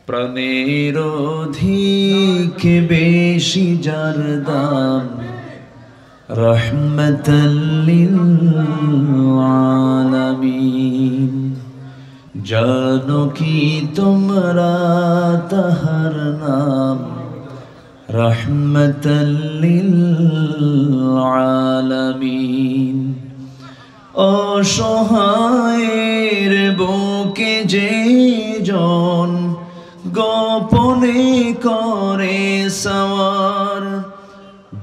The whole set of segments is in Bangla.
প্রাণের অধিক বেশি যার দাম রহমতাল লিল আলামিন। জানো কি তোমরা তাহার নাম রহমতাল লিল আলামিন। অসহায়ের বুকে যে জন গোপনে করে সওয়ার,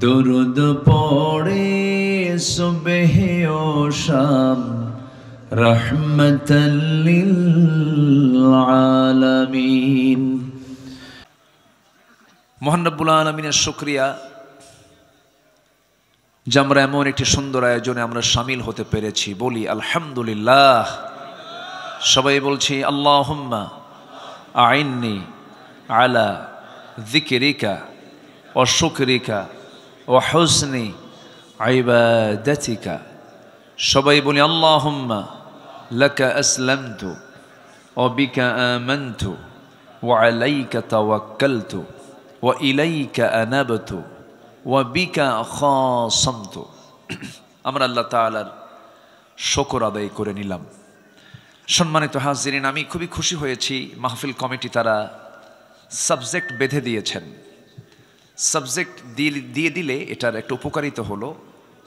দুরুদ পড়ে সুবহে ও শাম রহমতাল লিল আলামিন। মহান রব্বুল আলামিনের শুকরিয়া যে আমরা এমন একটি সুন্দর আয়োজনে আমরা শামিল হতে পেরেছি। বলি আলহামদুলিল্লাহ। সবাই বলছি আল্লাহুম্মা আইন্নি আলা যিকরিকা ওয়া শুকরিকা ওয়া হুসনি ইবাদাতিকা। সবাই বলি আল্লাহুম্মা লাকা আসলামতু ওয়া বিকা আমানতু ওয়া আলাইকা তাওয়াক্কালতু ওয়া ইলাইকা আনাবতু ওয়া বিকা খাসামতু। আমরা আল্লাহ তাআলার শুকর আদায় করে নিলাম। সম্মানিত হাজিরিন, আমি খুবই খুশি হয়েছি মাহফিল কমিটি তারা সাবজেক্ট বেঁধে দিয়েছেন। সাবজেক্ট দিয়ে দিলে এটার একটা উপকারিতা হলো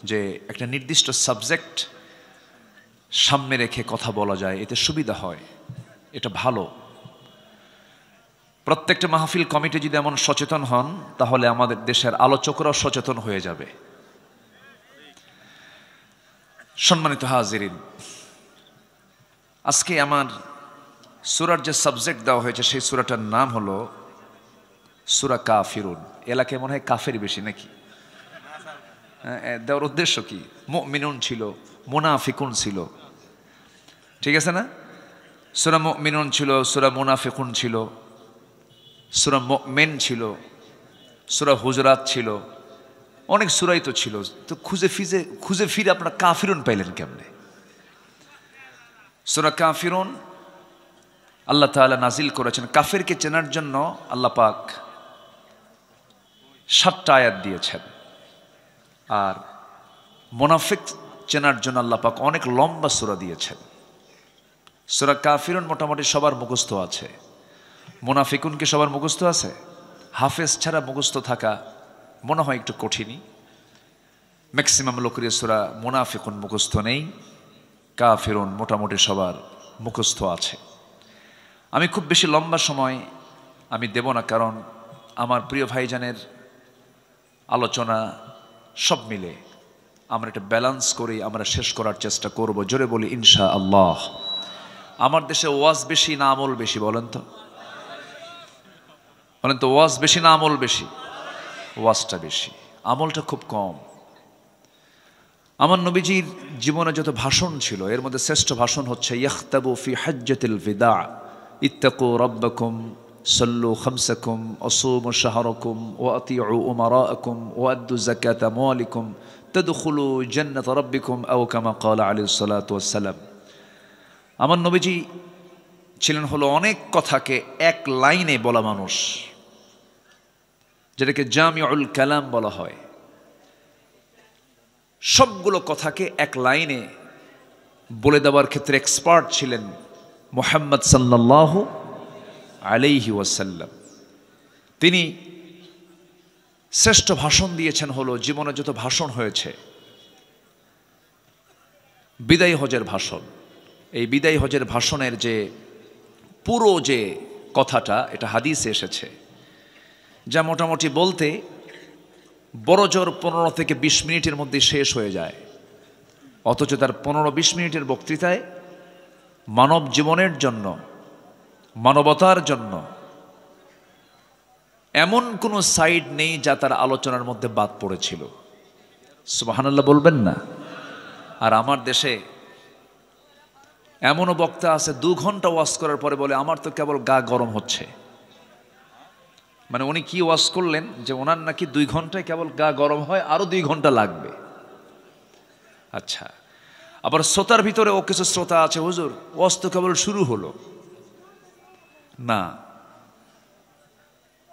যে একটা নির্দিষ্ট সাবজেক্ট সামনে রেখে কথা বলা যায়, এতে সুবিধা হয়, এটা ভালো। প্রত্যেকটা মাহফিল কমিটি যদি এমন সচেতন হন তাহলে আমাদের দেশের আলোচকরাও সচেতন হয়ে যাবে। সম্মানিত হাজিরিন, আজকে আমার সূরার যে সাবজেক্ট দেওয়া হয়েছে সেই সূরাটার নাম হলো সূরা কাফিরুন। এলাকায় মনে হয় কাফের বেশি নাকি? দেওয়ার উদ্দেশ্য কি? মুমিনুন ছিল, মুনাফিকুন ছিল, ঠিক আছে না? সূরা মুমিনুন ছিল, সূরা মুনাফিকুন ছিল, সূরা মুমিন ছিল, সূরা হুজরাত ছিল, অনেক সূরাই তো ছিল। তো খুঁজে ফিরে আপনারা কাফিরুন পাইলেন কেমনে? সূরা কাফিরুন আল্লাহ তাআলা নাজিল করেছেন। কাফেরকে চেনার জন্য আল্লাহ পাক 7টা আয়াত দিয়েছেন, আর মুনাফিক চেনার জন্য আল্লাহ পাক অনেক লম্বা সূরা দিয়েছেন। সূরা কাফিরুন মোটামুটি সবার মুখস্থ আছে। মুনাফিকুন কি সবার মুখস্থ আছে? হাফেজ ছাড়া মুখস্থ থাকা মনে হয় একটু কঠিনই। ম্যাক্সিমাম লোকের সূরা মুনাফিকুন মুখস্থ নেই। কাফিরুন মোটামুটি সবার মুখস্থ আছে। আমি খুব বেশি লম্বা সময় আমি দেব না, কারণ আমার প্রিয় ভাইজানের আলোচনা সব মিলে আমরা একটা ব্যালেন্স করে আমরা শেষ করার চেষ্টা করব। জোরে বলি ইনশাআল্লাহ। আমার দেশে ওয়াজ বেশি না আমল বেশি? বলেন তো, বলেন তো, ওয়াজ বেশি না আমল বেশি? ওয়াজটা বেশি, আমলটা খুব কম। আমার নবীজির জীবনে যত ভাষণ ছিল এর মধ্যে শ্রেষ্ঠ ভাষণ হচ্ছে ইয়াখতাবু ফি হাজ্জাতিল বিদা ইত্তাকু রাব্বাকুম সাল্লু খামসাকুম আসুমু শাহরাকুম ওয়া আতিউ উমারাআকুম ওয়া আদ্দু যাকাতা আমওয়ালিকুম তাদখুলু জান্নাত রাব্বিকুম আও কামা ক্বালা আলাইহিস সালাতু ওয়াস সালাম। আমার নবীজি ছিলেন হলো অনেক কথাকে এক লাইনে বলা মানুষ, যেটাকে জামিউল কালাম বলা হয়। সবগুলো কথাকে এক লাইনে বলে দেওয়ার ক্ষেত্রে এক্সপার্ট ছিলেন মুহাম্মদ সাল্লাল্লাহু আলাইহি ওয়াসাল্লাম। তিনি শ্রেষ্ঠ ভাষণ দিয়েছেন হলো জীবনে যত ভাষণ হয়েছে বিদায় হজের ভাষণ। এই বিদায় হজের ভাষণের যে পুরো যে কথাটা, এটা হাদিসে এসেছে, যা মোটামুটি বলতে বড় জোর 15 থেকে 20 মিনিটের মধ্যে শেষ হয়ে যায়, অথচ তার 15-20 মিনিটের বক্তৃতায় মানব জীবনের জন্য, মানবতার জন্য এমন কোনো সাইড নেই যা তার আলোচনার মধ্যে বাদ পড়েছিল। সুবহানাল্লাহ বলবেন না? আর আমার দেশে এমনও বক্তা আছে 2 ঘন্টা ওয়াজ করার পরে বলে আমার তো কেবল গা গরম হচ্ছে। মানে উনি কি ওয়াজ করলেন যে ওনার নাকি 2 ঘন্টায় কেবল গা গরম হয়, আরো 2 ঘন্টা লাগবে। আচ্ছা, আবার শ্রোতার ভিতরে ও কিছু শ্রোতা আছে, হুজুর ওয়াজ তো কেবল শুরু হলো। না,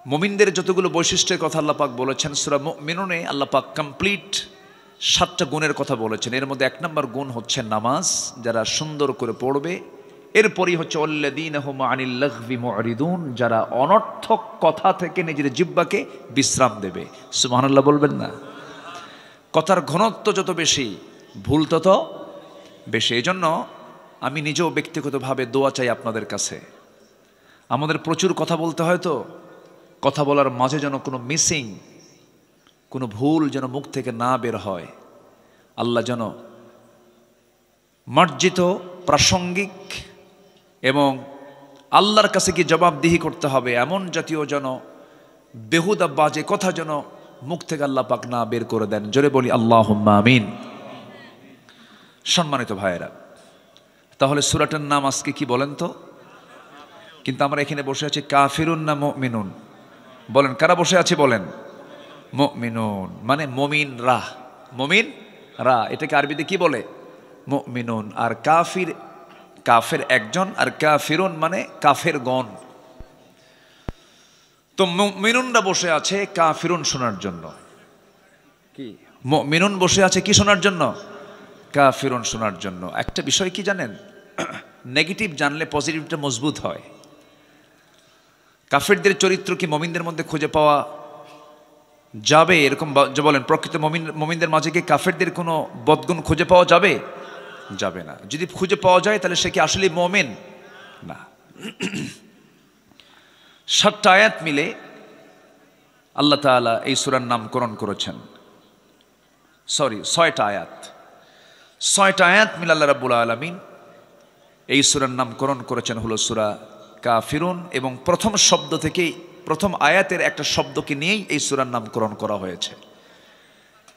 মুমিনদের যতগুলো বৈশিষ্ট্যের কথা আল্লাহ পাক বলেছেন সূরা মুমিনুনে আল্লাহ পাক কমপ্লিট 7টা গুণের কথা বলেছেন। এর মধ্যে 1 নম্বর গুণ হচ্ছে নামাজ, যারা সুন্দর করে পড়বে। এরপরই হচ্ছে আল্লাযীনা হুম আনিল লাগভি মুরিদুন, যারা অনর্থক কথা থেকে নিজের জিহ্বাকে বিশ্রাম দেবে। সুবহানাল্লাহ বলবেন না? কথার ঘনত্ব যত বেশি, ভুল তত বেশি। এই জন্য আমি নিজেও ব্যক্তিগতভাবে দোয়া চাই আপনাদের কাছে। আমাদের প্রচুর কথা বলতে হয়, তো কথা বলার মাঝে যেন কোনো মিসিং, কোনো ভুল যেন মুখ থেকে না বের হয়। আল্লাহ যেন মার্জিত, প্রাসঙ্গিক এবং আল্লাহর কাছে কি জবাবদিহি করতে হবে এমন জাতীয় যেন বেহুদা বাজে কথা যেন মুখ থেকে আল্লাহ পাক না বের করে দেন। জোরে বলি আল্লাহুম্মা আমিন। সম্মানিত ভাইয়েরা, তাহলে সূরাটার নাম আজকে কি বলেন তো? কিন্তু আমরা এখানে বসে আছি কাফিরুন না মুমিনুন? বলেন, কারা বসে আছে বলেন? মুমিনুন, মানে মুমিন রা, মুমিন রা, এটাকে আরবিতে কি বলে? মুমিনুন। আর কাফির, কাফের একজন, আর কাফিরুন মানে কাফের গণ। তো মুমিনুনরা বসে আছে কাফিরুন শোনার জন্য। কি মুমিনুন বসে আছে কি শোনার জন্য? কাফিরুন শোনার জন্য। একটা বিষয় কি জানেন, নেগেটিভ জানলে পজিটিভটা মজবুত হয়। কাফেরদের চরিত্র কি মুমিনদের মধ্যে খুঁজে পাওয়া যাবে? এরকম যে বলেন, প্রকৃত মুমিনদের মাঝে কি কাফেরদের কোনো বদগুণ খুঁজে পাওয়া যাবে? যাবে না। যদি খুঁজে পাওয়া যায় তাহলে সে কি আসলে মুমিন না। 7টা আয়াত মিলে আল্লাহ তাআলা এই সূরার নামকরণ করেছেন। 6টা আয়াত, 6টা আয়াত মিলে আল্লাহ রাব্বুল আলামিন এই সূরার নামকরণ করেছেন হলো সূরা কাফিরুন। এবং প্রথম শব্দ থেকেই, প্রথম আয়াতের একটা শব্দকে নিয়েই এই সূরার নামকরণ করা হয়েছে।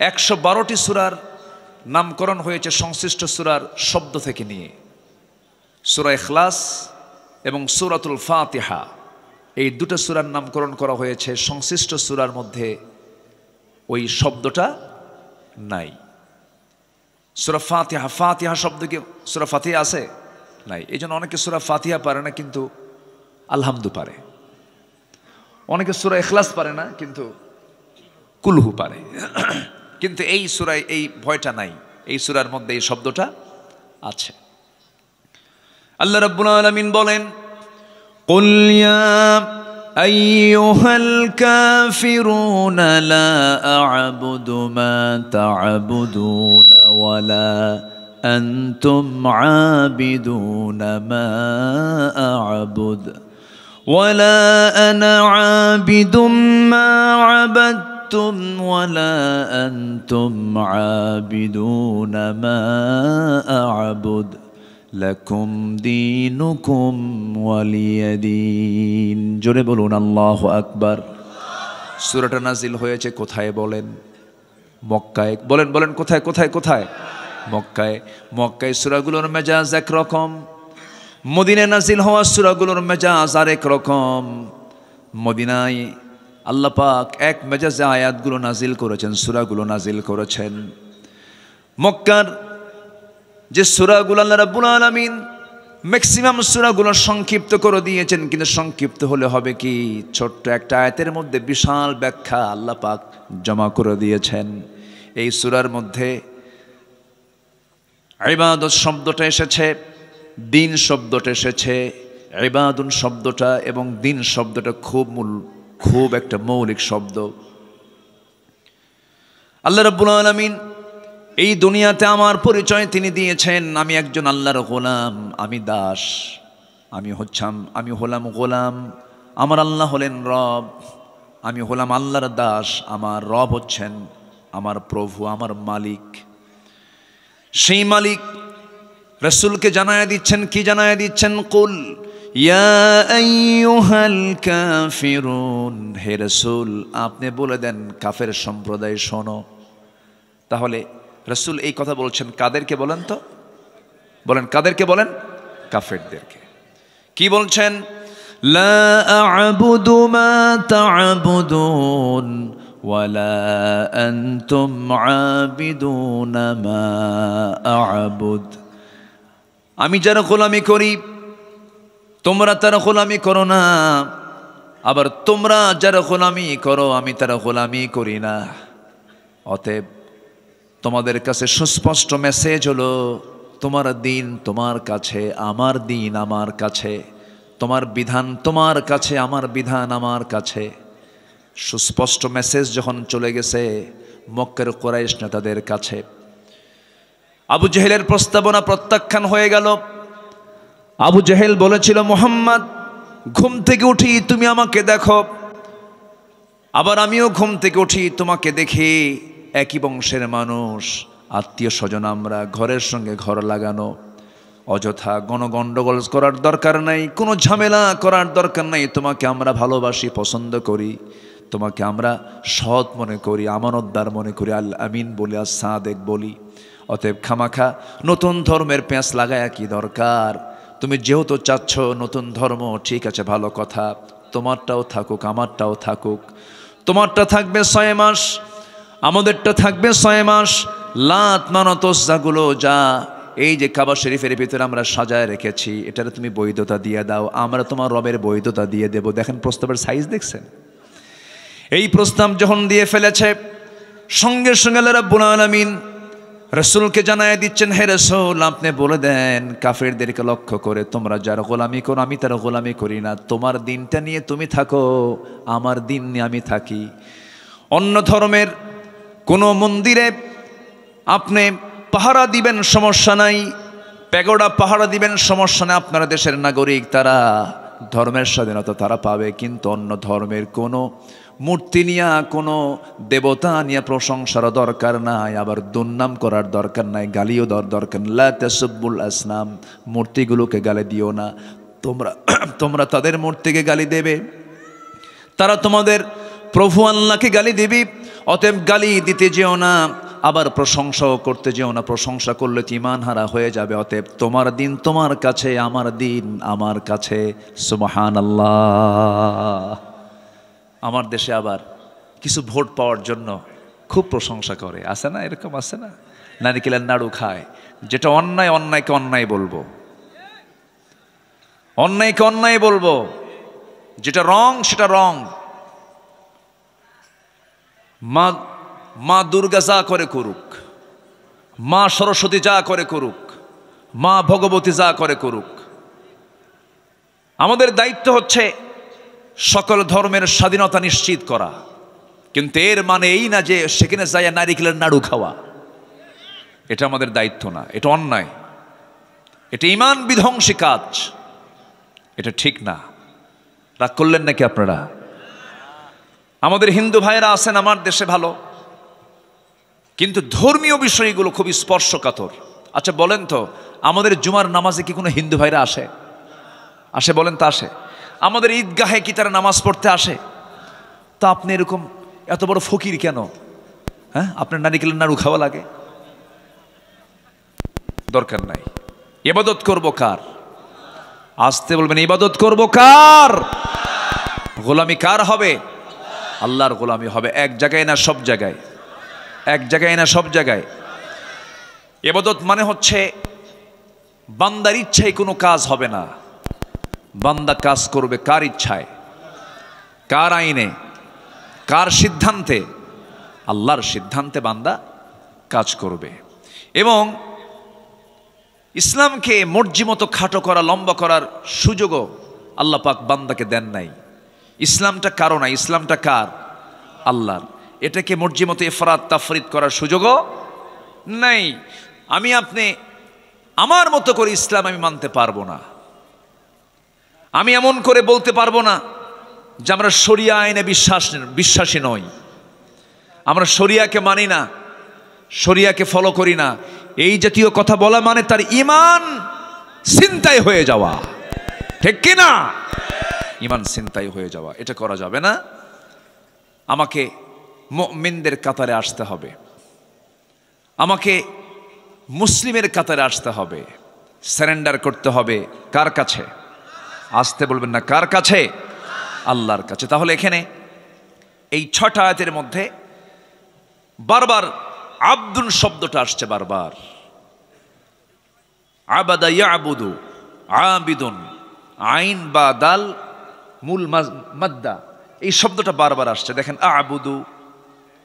112টি সূরার নামকরণ হয়েছে সংশ্লিষ্ট সূরার শব্দ থেকে নিয়ে। সূরা ইখলাস এবং সূরাতুল ফাতিহা, এই দুটো সূরার নামকরণ করা হয়েছে সংশ্লিষ্ট সূরার মধ্যে ওই শব্দটা নাই। সূরা ফাতিহা, ফাতিহা শব্দ কি সূরা ফাতিহা আছে? নাই। এই জন্য অনেকে সূরা ফাতিহা পারে না কিন্তু আলহামদু পারে, অনেকে সূরা ইখলাস পারে না কিন্তু কুলহু পারে। কিন্তু এই সূরায় এই ভয়টা নাই, এই সূরার মধ্যে এই শব্দটা আছে। আল্লাহ রাব্বুল আলামিন বলেন, কুল ইয়া আইয়ুহাল কাফিরুনা লা আ'বুদু মা তা'বুদুনা ওয়ালা أنتم عابدون ما أعبد ولا أنا عابد ما عبدتم ولا أنتم عابدون ما أعبد لكم دينكم ولي دين। জোরে বলুন আল্লাহু আকবার। সূরাটা নাজিল হয়েছে কোথায় বলেন? মক্কায়। বলেন বলেন, কোথায় কোথায় কোথায়? মক্কায়। মক্কায় সূরাগুলোর মেজাজ একরকম, মদিনায় নাজিল হওয়া সূরাগুলোর মেজাজ আরেক রকম। মদিনায় আল্লাহ পাক এক মেজাজে আয়াতগুলো নাজিল করেছেন, সূরাগুলো নাজিল করেছেন। মক্কার যে সূরাগুলো আল্লাহ রাব্বুল আলামিন ম্যাক্সিমাম সূরাগুলো সংক্ষিপ্ত করে দিয়েছেন, কিন্তু সংক্ষিপ্ত হলে হবে কি, ছোট্ট একটা আয়াতের মধ্যে বিশাল ব্যাখ্যা আল্লাহ পাক জমা করে দিয়েছেন। এই সূরার মধ্যে ইবাদত শব্দটা এসেছে, দিন শব্দটা এসেছে। ইবাদুন শব্দটা এবং দিন শব্দটা খুব একটা মৌলিক শব্দ। আল্লাহ রাব্বুল আলামিন এই দুনিয়াতে আমার পরিচয় তিনি দিয়েছেন, আমি একজন আল্লাহর গোলাম, আমি দাস, আমি হলাম গোলাম, আমার আল্লাহ হলেন রব। আমি হলাম আল্লাহর দাস, আমার রব হচ্ছেন আমার প্রভু, আমার মালিক। সেই মালিক রাসূলকে জানায়া দিচ্ছেন, কি জানায়া দিচ্ছেন? কুল ইয়া আইয়ুহাল কাফিরুন, হে রাসূল আপনি বলে দেন কাফের সম্প্রদায় শোনো। তাহলে রাসূল এই কথা বলছেন কাদেরকে বলেন তো? বলেন কাদেরকে বলেন? কাফেরদেরকে। কি বলছেন? লা আ'বুদু মা তা'বুদুন ওয়ালা আনতুম আবিদুনা মা আ'বুদ। আমি যার গোলামি করি তোমরা তার গোলামি করো না, আবার তোমরা যারা গোলামি করো আমি তারা গোলামি করি না। অতএব তোমাদের কাছে সুস্পষ্ট মেসেজ হলো, তোমার দিন তোমার কাছে, আমার দিন আমার কাছে, তোমার বিধান তোমার কাছে, আমার বিধান আমার কাছে। সুস্পষ্ট মেসেজ যখন চলে গেছে মক্কার কুরাইশ নেতাদের কাছে, আবু জেহেলের প্রস্তাবনা প্রত্যাখ্যান হয়ে গেল। আবু জেহেল বলেছিল, মুহাম্মদ ঘুম থেকে উঠি তুমি আমাকে দেখো, আবার আমিও ঘুম থেকে উঠি তোমাকে দেখি, একই বংশের মানুষ, আত্মীয় স্বজন আমরা, ঘরের সঙ্গে ঘর লাগানো, অযথা গণগণ্ডগোল করার দরকার নাই, কোনো ঝামেলা করার দরকার নাই। তোমাকে আমরা ভালোবাসি, পছন্দ করি, তোমাকে আমরা সৎ মনে করি, আমানতদার মনে করি, আল আমিন বলি, আর সাদেক বলি। অতএব খামাখা নতুন ধর্মের পেঁচ লাগায় কি দরকার? তুমি যেহেতু চাচ্ছ নতুন ধর্ম, ঠিক আছে, ভালো কথা, তোমারটাও থাকুক আমারটাও থাকুক। তোমারটা থাকবে 6 মাস, আমাদেরটা থাকবে 6 মাস। লাত মানত যাগুলো যা এই যে কাবা শরীফের ভিতরে আমরা সাজায় রেখেছি, এটারে তুমি বৈধতা দিয়ে দাও, আমরা তোমার রবের বৈধতা দিয়ে দেব। দেখেন প্রস্তাবের সাইজ দেখছেন? এই প্রস্তাব যখন দিয়ে ফেলেছে, সঙ্গে সঙ্গে আল্লাহ রাব্বুল আলামিন রাসূলকে জানায় দিচ্ছেন, হে রাসূল আপনি বলে দেন কাফেরদেরকে লক্ষ্য করে, তোমরা যার গোলামি করো আমি তার গোলামি করি না। তোমার দিনটা নিয়ে তুমি থাকো, আমার দিন নিয়ে আমি থাকি। অন্য ধর্মের কোনো মন্দিরে আপনি পাহারা দিবেন সমস্যা নাই, প্যাগোডা পাহারা দিবেন সমস্যা নাই, আপনারা দেশের নাগরিক, তারা ধর্মের স্বাধীনতা তারা পাবে। কিন্তু অন্য ধর্মের কোনো মূর্তি নিয়ে, কোনো দেবতা নিয়ে প্রশংসার দরকার নাই, আবার দুর্নাম করার দরকার নাই, গালিও দরকার নাই। লা তাসুব্বুল আসনাম, মূর্তিগুলোকে গালি দিও না। তোমরা তাদের মূর্তিকে গালি দেবে, তারা তোমাদের প্রভু আল্লাহকে গালি দিবি। অতএব গালি দিতে যেও না, আবার প্রশংসাও করতে যেও না, প্রশংসা করলে ঈমান হারা হয়ে যাবে। অতএব তোমার দিন তোমার কাছে, আমার দিন আমার কাছে। সুবহানাল্লাহ। আমার দেশে আবার কিছু ভোট পাওয়ার জন্য খুব প্রশংসা করে, আছে না? এরকম আছে না? নারিকেলের নাড়ু খায়। যেটা অন্যায়, অন্যায়কে অন্যায় বলবো, অন্যায়কে অন্যায় বলবো, যেটা রং সেটা রং। মা দুর্গা যা করে করুক, মা সরস্বতী যা করে করুক, মা ভগবতী যা করে করুক, আমাদের দায়িত্ব হচ্ছে সকল ধর্মের স্বাধীনতা নিশ্চিত করা। কিন্তু এর মানে এই না যে সেখানে যাইয়া নারিকেলের নাড়ু খাওয়া, এটা আমাদের দায়িত্ব না, এটা অন্যায়, এটা ঈমান বিধ্বংসী কাজ, এটা ঠিক না। রাগ করলেন নাকি আপনারা? আমাদের হিন্দু ভাইয়েরা আছেন আমার দেশে ভালো, কিন্তু ধর্মীয় বিষয়গুলো খুবই স্পর্শকাতর। আচ্ছা বলেন তো, আমাদের জুমার নামাজে কি কোনো হিন্দু ভাইরা আসে? আসে বলেন তো? আসে। আমাদের ঈদগাহে কি তারা নামাজ পড়তে আসে? তা আপনি এরকম এত বড় ফকির কেন? হ্যাঁ, আপনার নারিকেলের নাড়ু খাওয়া লাগে? দরকার নাই। ইবাদত করব কার? আসতে বলবেন, ইবাদত করব কার? গোলামি কার হবে? আল্লাহর গোলামি হবে। এক জায়গায় না সব জায়গায়, এক জায়গায় না সব জায়গায়। ইবাদত মানে হচ্ছে বান্দার ইচ্ছায় কোনো কাজ হবে না, বান্দা কাজ করবে কার ইচ্ছায়, কার আইনে, কার সিদ্ধান্তে? আল্লাহর সিদ্ধান্তে বান্দা কাজ করবে। এবং ইসলামকে মর্জি মতো খাটো করা, লম্বা করার সুযোগও আল্লাহ পাক বান্দাকে দেন নাই। ইসলামটা কারো না, ইসলামটা কার? আল্লাহর। এটাকে মর্জি মতো ইফরাত তাফরিদ করার সুযোগও নাই। আমি আপনি আমার মতো করে ইসলাম আমি মানতে পারবো না। আমি এমন করে বলতে পারবো না যে আমরা শরিয়া আইনে বিশ্বাসী নই, আমরা শরিয়াকে মানি না, শরিয়াকে ফলো করি না। এই জাতীয় কথা বলা মানে তার ঈমান ছিনতাই হয়ে যাওয়া, ঠিক কি না? ঈমান ছিনতাই হয়ে যাওয়া, এটা করা যাবে না। আমাকে মুমিনদের কাতারে আসতে হবে, আমাকে মুসলিমের কাতারে আসতে হবে, সারেন্ডার করতে হবে কার কাছে? আসতে বলবেন না, কার কাছে? আল্লাহর কাছে। তাহলে এখানে এই 6টা আয়াতের মধ্যে বারবার আব্দুন শব্দটা আসছে, বারবার। আবাদা ইয়াবুদু, আবিদুন, আইন বা দাল মূল মাদ্দা, এই শব্দটা বারবার আসছে। দেখেন আবুদু,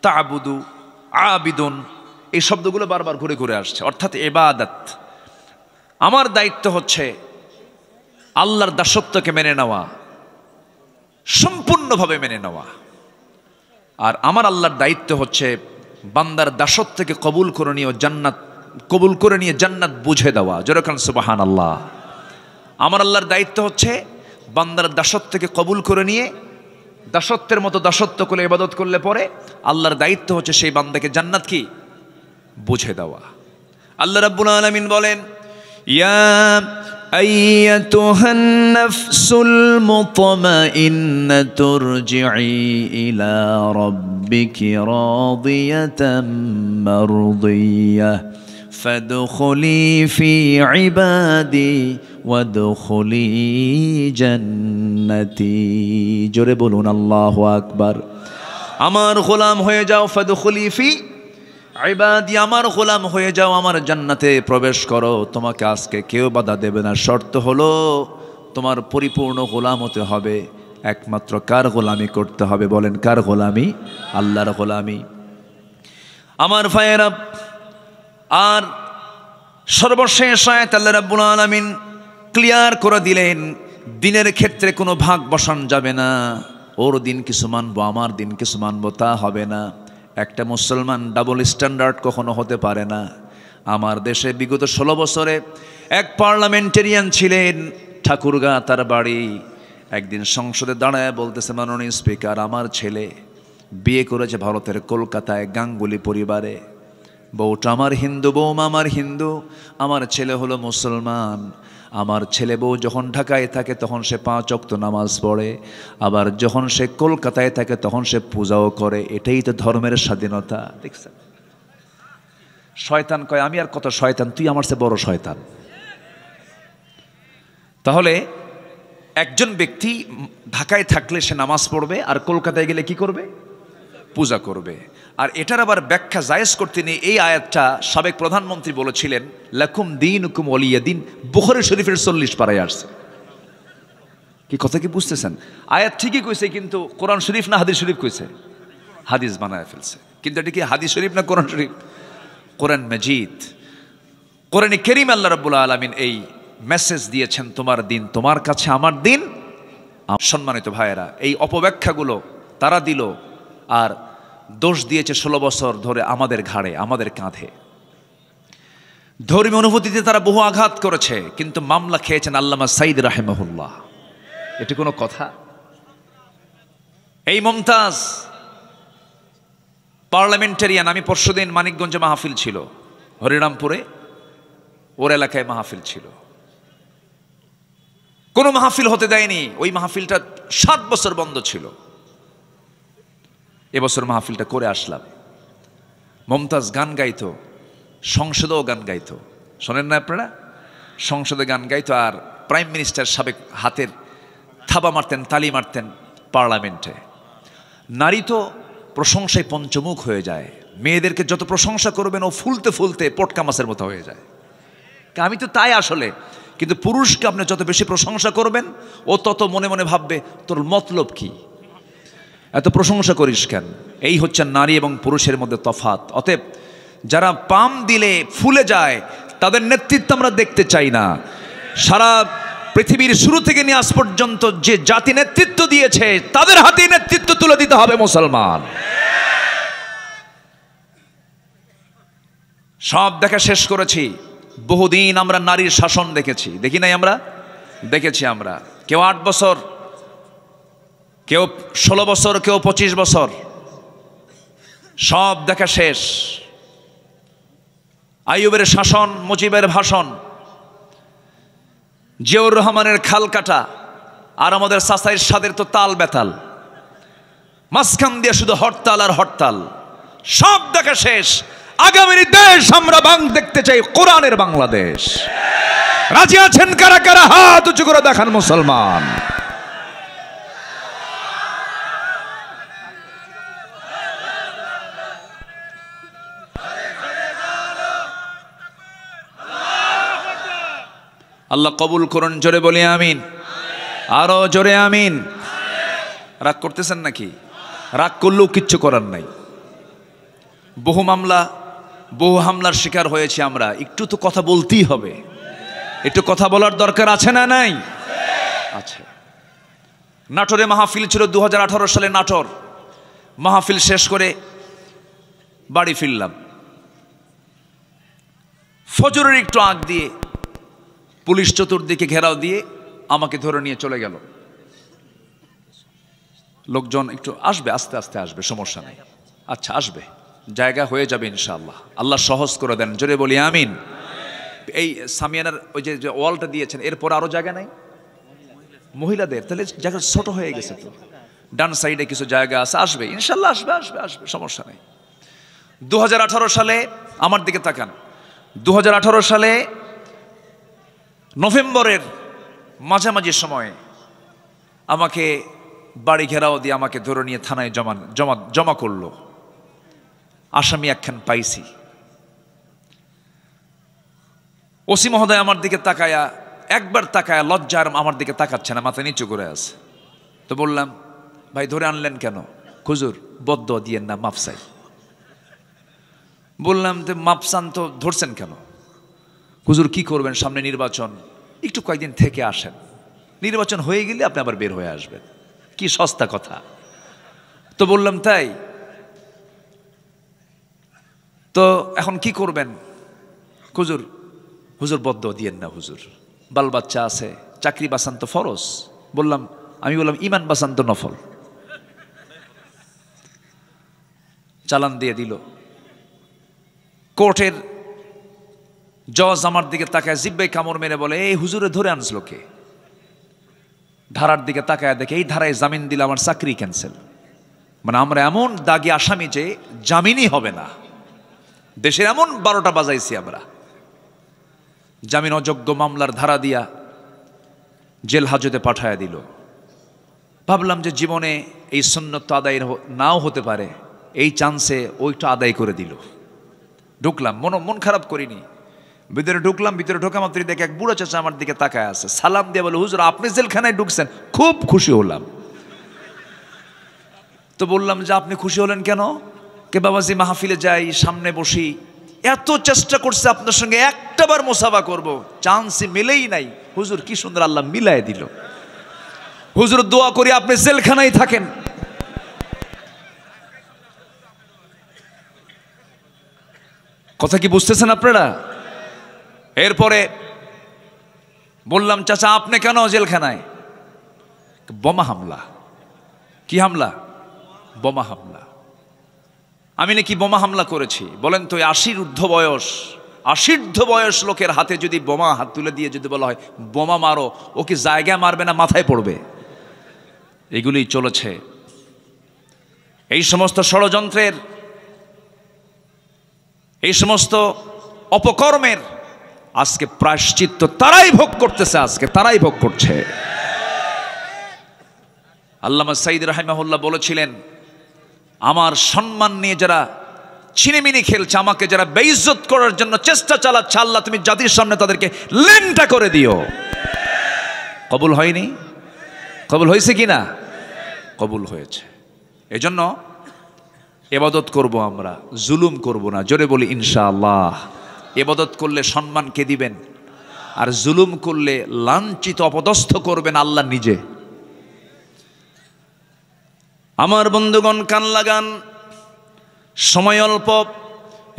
তাবুদু, আবিদুন, এই শব্দগুলো বারবার ঘুরে ঘুরে আসছে, অর্থাৎ ইবাদত। আমার দায়িত্ব হচ্ছে আল্লাহর দাসত্বকে মেনে নেওয়া, সম্পূর্ণভাবে মেনে নেওয়া। আর আমার আল্লাহর দায়িত্ব হচ্ছে বান্দার দাসত্বকে কবুল করে নিয়ে জান্নাত বুঝে দেওয়া। যেরকম সুবহানাল্লাহ। আমার আল্লাহর দায়িত্ব হচ্ছে বান্দার দাসত্বকে কবুল করে নিয়ে দাসত্বের মতো দাসত্ব করে ইবাদত করলে পরে আল্লাহর দায়িত্ব হচ্ছে সেই বান্দাকে জান্নাত কি বুঝে দেওয়া। আল্লাহ রাব্বুল আলামিন বলেন, ইয়া আইয়াতুহান নাফসুল মুতমাইন্নাতু ইরজিই ইলা রাব্বিকি রাদিয়াতাম মারদিয়াহ ফাদখুলি ফি ইবাদি ওয়াদখুলি জান্নাতি। জোরে বলুন আল্লাহু আকবার। আমার গোলাম হয়ে যাও, ফাদখুলি ফি ইবাদি, আমার গোলাম হয়ে যাও, আমার জান্নাতে প্রবেশ করো। তোমাকে আজকে কেউ বাধা দেবে না। শর্ত হলো তোমার পরিপূর্ণ গোলাম হতে হবে। একমাত্র কার গোলামি করতে হবে বলেন? কার গোলামি? আল্লাহর গোলামি। আমার ভাইয়েরা, আর সর্বশেষ আয়াত আল্লাহ রাব্বুল আলামিন ক্লিয়ার করে দিলেন, দিনের ক্ষেত্রে কোনো ভাগ বসান যাবে না। ওর দিন কিছু মানবো, আমার দিন কিছু মানবো, তা হবে না। একটা মুসলমান ডাবল স্ট্যান্ডার্ড কখনো হতে পারে না। আমার দেশে বিগত 16 বছরে এক পার্লামেন্টেরিয়ান ছিলেন, ঠাকুরগা তার বাড়ি। একদিন সংসদে দাঁড়ায় বলতেছে, মাননীয় স্পিকার, আমার ছেলে বিয়ে করেছে ভারতের কলকাতায় গাঙ্গুলি পরিবারে। বউটা আমার হিন্দু, বউমা আমার হিন্দু, আমার ছেলে হলো মুসলমান। আমার ছেলে বউ যখন ঢাকায় থাকে তখন সে 5 ওয়াক্ত নামাজ পড়ে, আবার যখন সে কলকাতায় থাকে তখন সে পূজাও করে। এটাই তো ধর্মের স্বাধীনতা। দেখছেন? শয়তান কয়, আমি আর কত শয়তান, তুই আমার চেয়ে বড় শয়তান। তাহলে একজন ব্যক্তি ঢাকায় থাকলে সে নামাজ পড়বে, আর কলকাতায় গেলে কি করবে? পূজা করবে। আর এটার আবার ব্যাখ্যা জায়েজ করতে নিয়ে এই আয়াতটা সাবেক প্রধানমন্ত্রী বলেছিলেন, লাকুম দীনুকুম ওয়ালিয়া দিন। বুখারী শরীফের 40 পারায় আসছে। কি কথা কি বুঝতেছেন? আয়াত ঠিকই কইছে, কিন্তু কোরআন শরীফ না হাদিস শরীফ কইছে? হাদিস বানায় ফেলছে। কিন্তু এটা কি হাদিস শরীফ না কোরআন শরীফ? কোরআন মাজিদ, কোরআনে কারীম আল্লাহ রাব্বুল আলামিন এই মেসেজ দিয়েছেন, তোমার দিন তোমার কাছে, আমার দিন। সম্মানিত ভাইয়েরা, এই অপব্যাখ্যাগুলো তারা দিল, আর দোষ দিয়েছে 16 বছর ধরে আমাদের ঘাড়ে, আমাদের কাঁধে। ধর্মীয় অনুভূতিতে তারা বহু আঘাত করেছে, কিন্তু মামলা খেয়েছেন আল্লামা সাঈদ রাহিমাহুল্লাহ। এটি কোনো কথা? এই মুমতাজ পার্লামেন্টারিয়ান, আমি পরশুদিন মানিকগঞ্জে মাহফিল ছিল, হরিরামপুরে ওর এলাকায় মাহফিল ছিল। কোনো মাহফিল হতে দেয়নি। ওই মাহফিলটা 7 বছর বন্ধ ছিল। এবছর মাহফিলটা করে আসলাম। মুমতাজ গান গাইতো, সংসদেও গান গাইতো। শোনেন না আপনারা? সংসদে গান গাইতো, আর প্রাইম মিনিস্টার সাবেক হাতের থাবা মারতেন, তালি মারতেন পার্লামেন্টে। নারী তো প্রশংসায় পঞ্চমুখ হয়ে যায়। মেয়েদেরকে যত প্রশংসা করবেন ও ফুলতে ফুলতে পটকা মাছের মতো হয়ে যায়। আমি তো তাই আসলে। কিন্তু পুরুষকে আপনি যত বেশি প্রশংসা করবেন ও তত মনে মনে ভাববে তোর মতলব কি, এত প্রশংসা করিস কেন। এই হচ্ছে নারী এবং পুরুষের মধ্যে তফাৎ। অতএব যারা পাম দিলে ফুলে যায় তাদের নেতৃত্ব আমরা দেখতে চাই না। সারা পৃথিবীর শুরু থেকে নিয়ে আজ পর্যন্ত যে জাতি নেতৃত্ব দিয়েছে তাদের হাতে নেতৃত্ব তুলে দিতে হবে মুসলমান। সব দেখা শেষ করেছি। বহুদিন আমরা নারীর শাসন দেখেছি, দেখি নাই? আমরা দেখেছি। আমরা কেউ 8 বছর, কেউ 16 বছর, কেউ 25 বছর, সব দেখা শেষ। আইয়ুবের শাসন, মুজিবের ভাষণ, জিয়াউর রহমানের খাল কাটা, আর আমাদের চাচাইর সাদের তো তাল বেতাল, মাঝখান দিয়ে শুধু হরতাল আর হরতাল। সব দেখা শেষ। আগামীর দেশ আমরা দেখতে চাই কোরআনের বাংলাদেশ। রাজি আছেন কারা কারা? হাত উঁচু করে দেখান মুসলমান। আল্লাহ কবুল করুন। জোরে বলি আমিন। আরো জোরে আমিন। রাগ করতেছেন নাকি? রাগ করলেও কিচ্ছু করার নাই। বহু মামলা, বহু হামলার শিকার হয়েছে আমরা। একটু তো কথা বলতেই হবে, একটু কথা বলার দরকার আছে না নাই? আছে। নাটোরে মাহফিল ছিল 2018 সালে। নাটোর মাহফিল শেষ করে বাড়ি ফিরলাম। ফজরের একটু আগ দিয়ে পুলিশ চতুর্দিকে ঘেরাও দিয়ে আমাকে ধরে নিয়ে চলে গেল। লোকজন একটু আসবে, আস্তে আস্তে আসবে, সমস্যা নেই। আচ্ছা আসবে, জায়গা হয়ে যাবে ইনশাআল্লাহ। আল্লাহ সহজ করে দেন, জোরে বলি আমিন। এই সামিয়ানার ওই যে ওয়ালটা দিয়েছেন, এরপর আরো জায়গা নাই মহিলাদের, তাহলে জায়গা ছোট হয়ে গেছে তো। ডান সাইডে কিছু জায়গা আছে, আসবে ইনশাআল্লাহ, আসবে আসবে আসবে, সমস্যা নেই। 2018 সালে আমার দিকে তাকান, 2018 সালে নভেম্বরের মাঝামাঝি সময়ে আমাকে বাড়ি ঘেরাও দিয়ে আমাকে ধরে নিয়ে থানায় জমা করলো। আসামি একখান পাইছি। ওসি মহোদয় আমার দিকে তাকায়া, একবার তাকায়া লজ্জার আমার দিকে তাকাচ্ছে না, মাথা নিচু করে আছে। তো বললাম, ভাই ধরে আনলেন কেন? হুজুর বদ্দুয়া দিয়েন না, মাফ চাই। বললাম, তো মাফ চান তো ধরছেন কেন? হুজুর কি করবেন, সামনে নির্বাচন, একটু কয়েকদিন থেকে আসেন, নির্বাচন হয়ে গেলে আপনি আবার বের হয়ে আসবেন। কি সস্তা কথা। তো বললাম তাই, তো এখন কি করবেন? হুজুর বদ্দুয়া দিয়েন না হুজুর, বাল বাচ্চা আছে, চাকরি বাঁচান তো ফরজ। আমি বললাম ইমান বাঁচান তো নফল। চালান দিয়ে দিল। কোর্টের জজ আমার দিকে তাকায় জিব্বায় কামড় মেরে বলে, এই হুজুরে ধরে আনছিল কে? ধারার দিকে তাকায় দেখে এই ধারায় জামিন দিলে আমার চাকরি ক্যান্সেল। মানে আমরা এমন দাগি আসামি যে জামিনই হবে না। দেশের এমন 12টা বাজাইছি আমরা। জামিন অযোগ্য মামলার ধারা দিয়া জেল হাজতে পাঠায় দিল। ভাবলাম যে জীবনে এই সুন্নত তো আদায় নাও হতে পারে, এই চান্সে ওইটা আদায় করে দিল। ঢুকলাম, মন খারাপ করিনি। ভিতরে ঢুকলাম, ভিতরে ঢোকা মাত্রই দেখে এক বুড়ো চাচা আমার দিকে তাকায় আছে। সালাম দিয়ে বলে, হুজুর আপনি জেলখানায় ঢুকছেন? খুব খুশি হলাম। তো বললাম যে আপনি খুশি হলেন কেন? কে বাবাজি মাহফিলে যাই, সামনে বসি, এত চেষ্টা করছে আপনার সঙ্গে একটাবার মুসাফা করব, চান্সই মিলেই নাই। হুজুর কি সুন্দর আল্লাহ মিলায় দিল। হুজুর দোয়া করি আপনি জেলখানায় থাকেন। কথা কি বুঝতেছেন আপনারা? এরপরে বললাম, চাচা আপনি কেন জেলখানায়? বোমা হামলা। কি হামলা? বোমা হামলা। আমি নাকি বোমা হামলা করেছি? বলেন তো, 80 বয়স লোকের হাতে যদি বোমা হাত তুলে দিয়ে যদি বলা হয় বোমা মারো, ও কি জায়গায় মারবে না মাথায় পড়বে? এগুলি চলেছে। এই সমস্ত ষড়যন্ত্রের, এই সমস্ত অপকর্মের আজকে প্রায়শ্চিত্ত তারাই ভোগ করতেছে, আজকে তারাই ভোগ করছে। আল্লামা সাইদ রাহিমাহুল্লাহ বলেছিলেন, আমার সম্মান নিয়ে যারা ছিনিমিনি খেলছে, আমাকে যারা বেইজ্জত করার জন্য চেষ্টা চালাচ্ছে, আল্লাহ তুমি জাতির সামনে তাদেরকে লেনটা করে দিও। কবুল হয়নি? কবুল হয়েছে কিনা? কবুল হয়েছে। এজন্য ইবাদত করব, আমরা জুলুম করব না। জোরে বলি ইনশাআল্লাহ। ইবাদত করলে সম্মান কে দিবেন? আর জুলুম করলে লাঞ্ছিত অপদস্থ করবেন আল্লাহ নিজে। আমার বন্ধুগণ কান লাগান, সময় অল্প,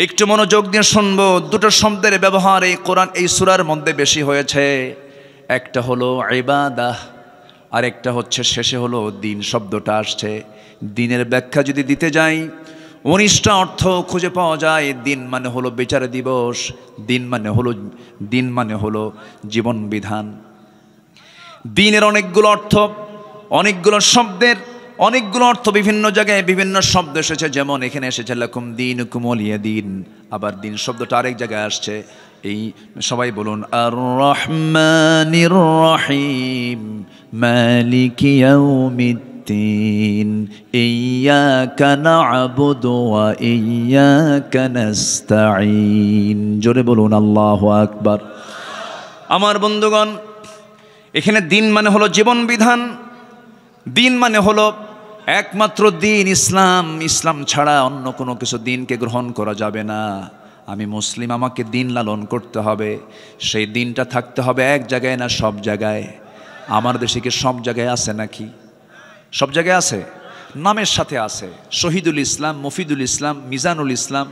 একটু মনোযোগ দিয়ে শুনবো। দুটো শব্দের ব্যবহার এই কোরআন, এই সূরার মধ্যে বেশি হয়েছে। একটা হলো ইবাদাহ, আর একটা হচ্ছে শেষে হলো দিন শব্দটা আসছে। দিনের ব্যাখ্যা যদি দিতে যাই, 19টা অর্থ খুঁজে পাওয়া যায়। দিন মানে হলো বিচার দিবস, দিন মানে হলো জীবন বিধান। দিনের অনেকগুলো অর্থ, অনেকগুলো শব্দের অনেকগুলো অর্থ বিভিন্ন জায়গায় বিভিন্ন শব্দ এসেছে। যেমন এখানে এসেছে লাকুম দীনুকুম ওয়ালিয়া দিন, আবার দিন শব্দটা আরেক জায়গায় আসছে। এই সবাই বলুন আর রহমানির রহিম মালিকি ইয়াউমিদ্দিন ইয়্যাকা না'বুদু ওয়া ইয়্যাকা নাস্তাঈন। জোরে বলুন আল্লাহু আকবার। আমার বন্ধুগণ, এখানে দিন মানে হলো জীবন বিধান, দিন মানে হলো একমাত্র দিন ইসলাম, ইসলাম ছাড়া অন্য কোনো কিছু দিনকে গ্রহণ করা যাবে না। আমি মুসলিম, আমাকে দিন লালন করতে হবে। সেই দিনটা থাকতে হবে এক জায়গায় না সব জায়গায়। আমার দেশে কি সব জায়গায় আছে নাকি? সব জায়গায় আছে, নামের সাথে আছে। শহীদুল ইসলাম, মফিদুল ইসলাম, মিজানুল ইসলাম,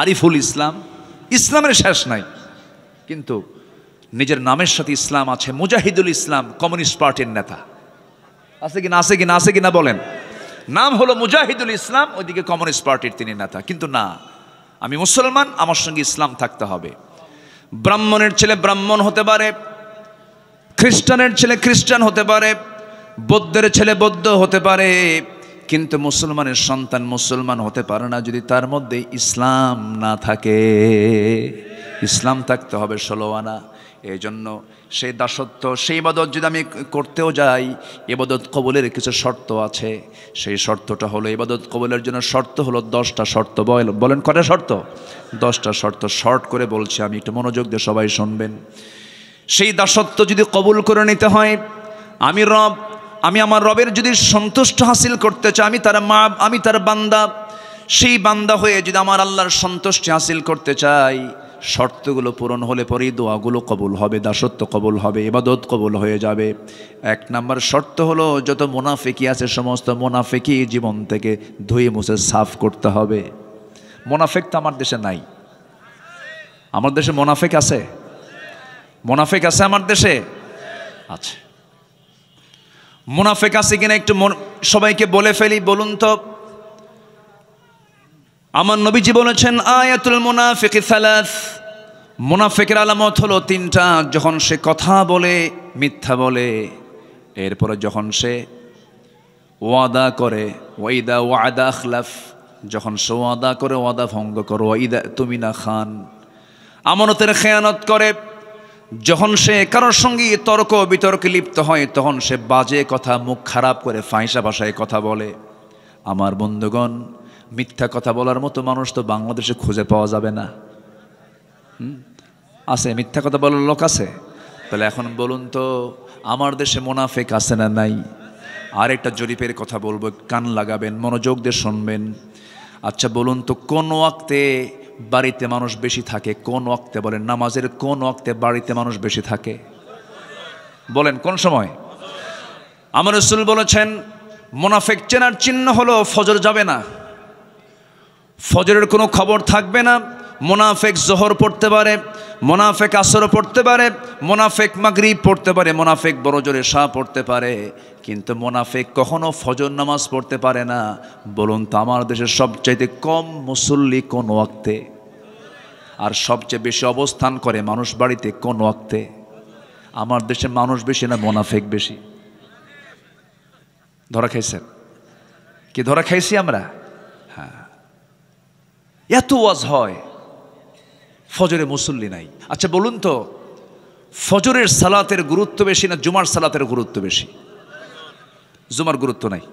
আরিফুল ইসলাম, ইসলামের শেষ নাই। কিন্তু নিজের নামের সাথে ইসলাম আছে। মুজাহিদুল ইসলাম কমিউনিস্ট পার্টির নেতা আছে কিনা? আছে কিনা? আছে কিনা বলেন। নাম হলো মুজাহিদুল ইসলাম, ওইদিকে কমিউনিস্ট পার্টির তিনি নেতা। কিন্তু না, আমি মুসলমান, আমার সঙ্গে ইসলাম থাকতে হবে। ব্রাহ্মণের ছেলে ব্রাহ্মণ হতে পারে, খ্রিস্টানের ছেলে খ্রিস্টান হতে পারে, বৌদ্ধের ছেলে বৌদ্ধ হতে পারে, কিন্তু মুসলমানের সন্তান মুসলমান হতে পারে না যদি তার মধ্যে ইসলাম না থাকে। ইসলাম থাকতে হবে 16 আনা। এই জন্য সেই দাসত্ব, সেই ইবাদত যদি আমি করতেও যাই, ইবাদত কবুলের কিছু শর্ত আছে। সেই শর্তটা হলো, ইবাদত কবুলের জন্য শর্ত হলো 10টা শর্ত। বলেন কটা শর্ত? 10টা শর্ত। শর্ট করে বলছি আমি, একটু মনোযোগ দিয়ে সবাই শুনবেন। সেই দাসত্ব যদি কবুল করে নিতে হয়, আমি আমার রবের যদি সন্তুষ্ট হাসিল করতে চাই, আমি তার বান্দা, সেই বান্দা হয়ে যদি আমার আল্লাহর সন্তুষ্টি হাসিল করতে চাই, শর্তগুলো পূরণ হলে পরেই দোয়াগুলো কবুল হবে, দাসত্ব কবুল হবে, ইবাদত কবুল হয়ে যাবে। 1 নাম্বার শর্ত হলো, যত মুনাফিকি আছে সমস্ত মুনাফিকি জীবন থেকে ধুয়ে মুছে সাফ করতে হবে। মুনাফিক তো আমার দেশে নাই। আমার দেশে মুনাফিক আছে? মুনাফিক আছে আমার দেশে? আছে। মুনাফিক আছে কিনা একটু সবাইকে বলে ফেলি। বলুন তো, আমার নবীজি বলেছেন আয়াতুল মুনাফিক সালাস, মুনাফিকের আলামত হলো 3টা। যখন সে কথা বলে মিথ্যা বলে, এরপরে যখন সে ওয়াদা করে, ওয়াইদা ওয়াদা আখলাফ, যখন সে ওয়াদা করে ওয়াদা ভঙ্গ করে, ওয়াইদা তুমিনা খান, আমানতের খেয়ানত করে, যখন সে কারোর সঙ্গে তর্ক বিতর্কে লিপ্ত হয়, তখন সে বাজে কথা, মুখ খারাপ করে ফাঁসা ভাষায় কথা বলে। আমার বন্ধুগণ, মিথ্যা কথা বলার মতো মানুষ তো বাংলাদেশে খুঁজে পাওয়া যাবে না। আছে? মিথ্যা কথা বলার লোক আছে? তাহলে এখন বলুন তো, আমার দেশে মুনাফিক আছে না নাই? আরেকটা জরিপের কথা বলবো, কান লাগাবেন, মনোযোগ দিয়ে শুনবেন। আচ্ছা বলুন তো, কোন ওয়াক্তে বাড়িতে মানুষ বেশি থাকে? কোন ওয়াক্তে? বলেন, নামাজের কোন ওয়াক্তে বাড়িতে মানুষ বেশি থাকে? বলেন কোন সময়? আমার রাসূল বলেছেন, মুনাফিক চেনার চিহ্ন হলো ফজর যাবে না, ফজরের কোনো খবর থাকবে না। মুনাফিক জোহর পড়তে পারে, মুনাফিক আসর পড়তে পারে, মুনাফিক মাগরিব পড়তে পারে, মুনাফিক বড় জোরে শাহ পড়তে পারে, কিন্তু মুনাফিক কখনো ফজর নামাজ পড়তে পারে না। বলুন তো, আমার দেশের সবচাইতে কম মুসল্লি কোন ওয়াক্তে? আর সবচেয়ে বেশি অবস্থান করে মানুষ বাড়িতে কোন ওয়াক্তে? আমার দেশে মানুষ বেশি না মুনাফিক বেশি? ধরা খাইছেন কি? ধরা খাইছি আমরা। হ্যাঁ, এত ওয়াজ হয়, ফজরে মুসল্লি নাই। আচ্ছা বলুন তো, ফজরের সালাতের গুরুত্ব বেশি না জুমার সালাতের গুরুত্ব বেশি? জুমার গুরুত্ব নাই।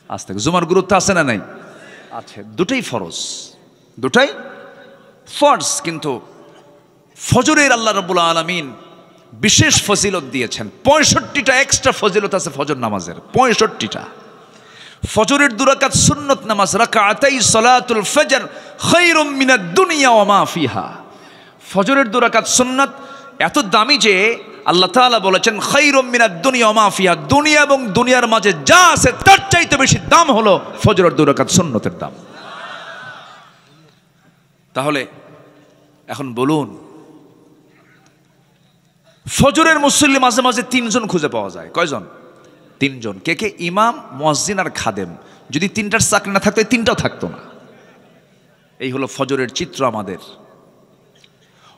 আজ থেকে জুমার গুরুত্ব আছে না নাই? আছে। দুটাই ফরজ, দুটাই ফরজ। কিন্তু ফজরের আল্লাহ রাব্বুল আলামিন বিশেষ ফজিলত দিয়েছেন। 65টা এক্সট্রা ফজিলত আছে ফজর নামাজের, 65টা। ফজরের 2 রাকাত সুন্নত নামাজ, রাকাতাই সালাতুল ফজর খায়রুম মিনাদ দুনিয়া ওয়া মা ফিহা। ফজরের 2 রাকাত সুন্নত এত দামি যে আল্লাহ তাআলা বলেছেন খায়রুম মিনাদ দুনিয়া ওয়া মা ফিহা, দুনিয়া এবং দুনিয়ার মাঝে যা আছে তার চাইতে বেশি দাম হলো ফজরের 2 রাকাত সুন্নতের দাম। তাহলে এখন বলুন, ফজরের মুসল্লি মাঝে মাঝে 3 জন খুঁজে পাওয়া যায়। কয়জন? 3 জন। কে কে? ইমাম, মুয়াজ্জিন আর খাদেম। যদি 3টার চাকরি না থাকতো, 3টাও থাকতো না। এই হলো ফজরের চিত্র আমাদের।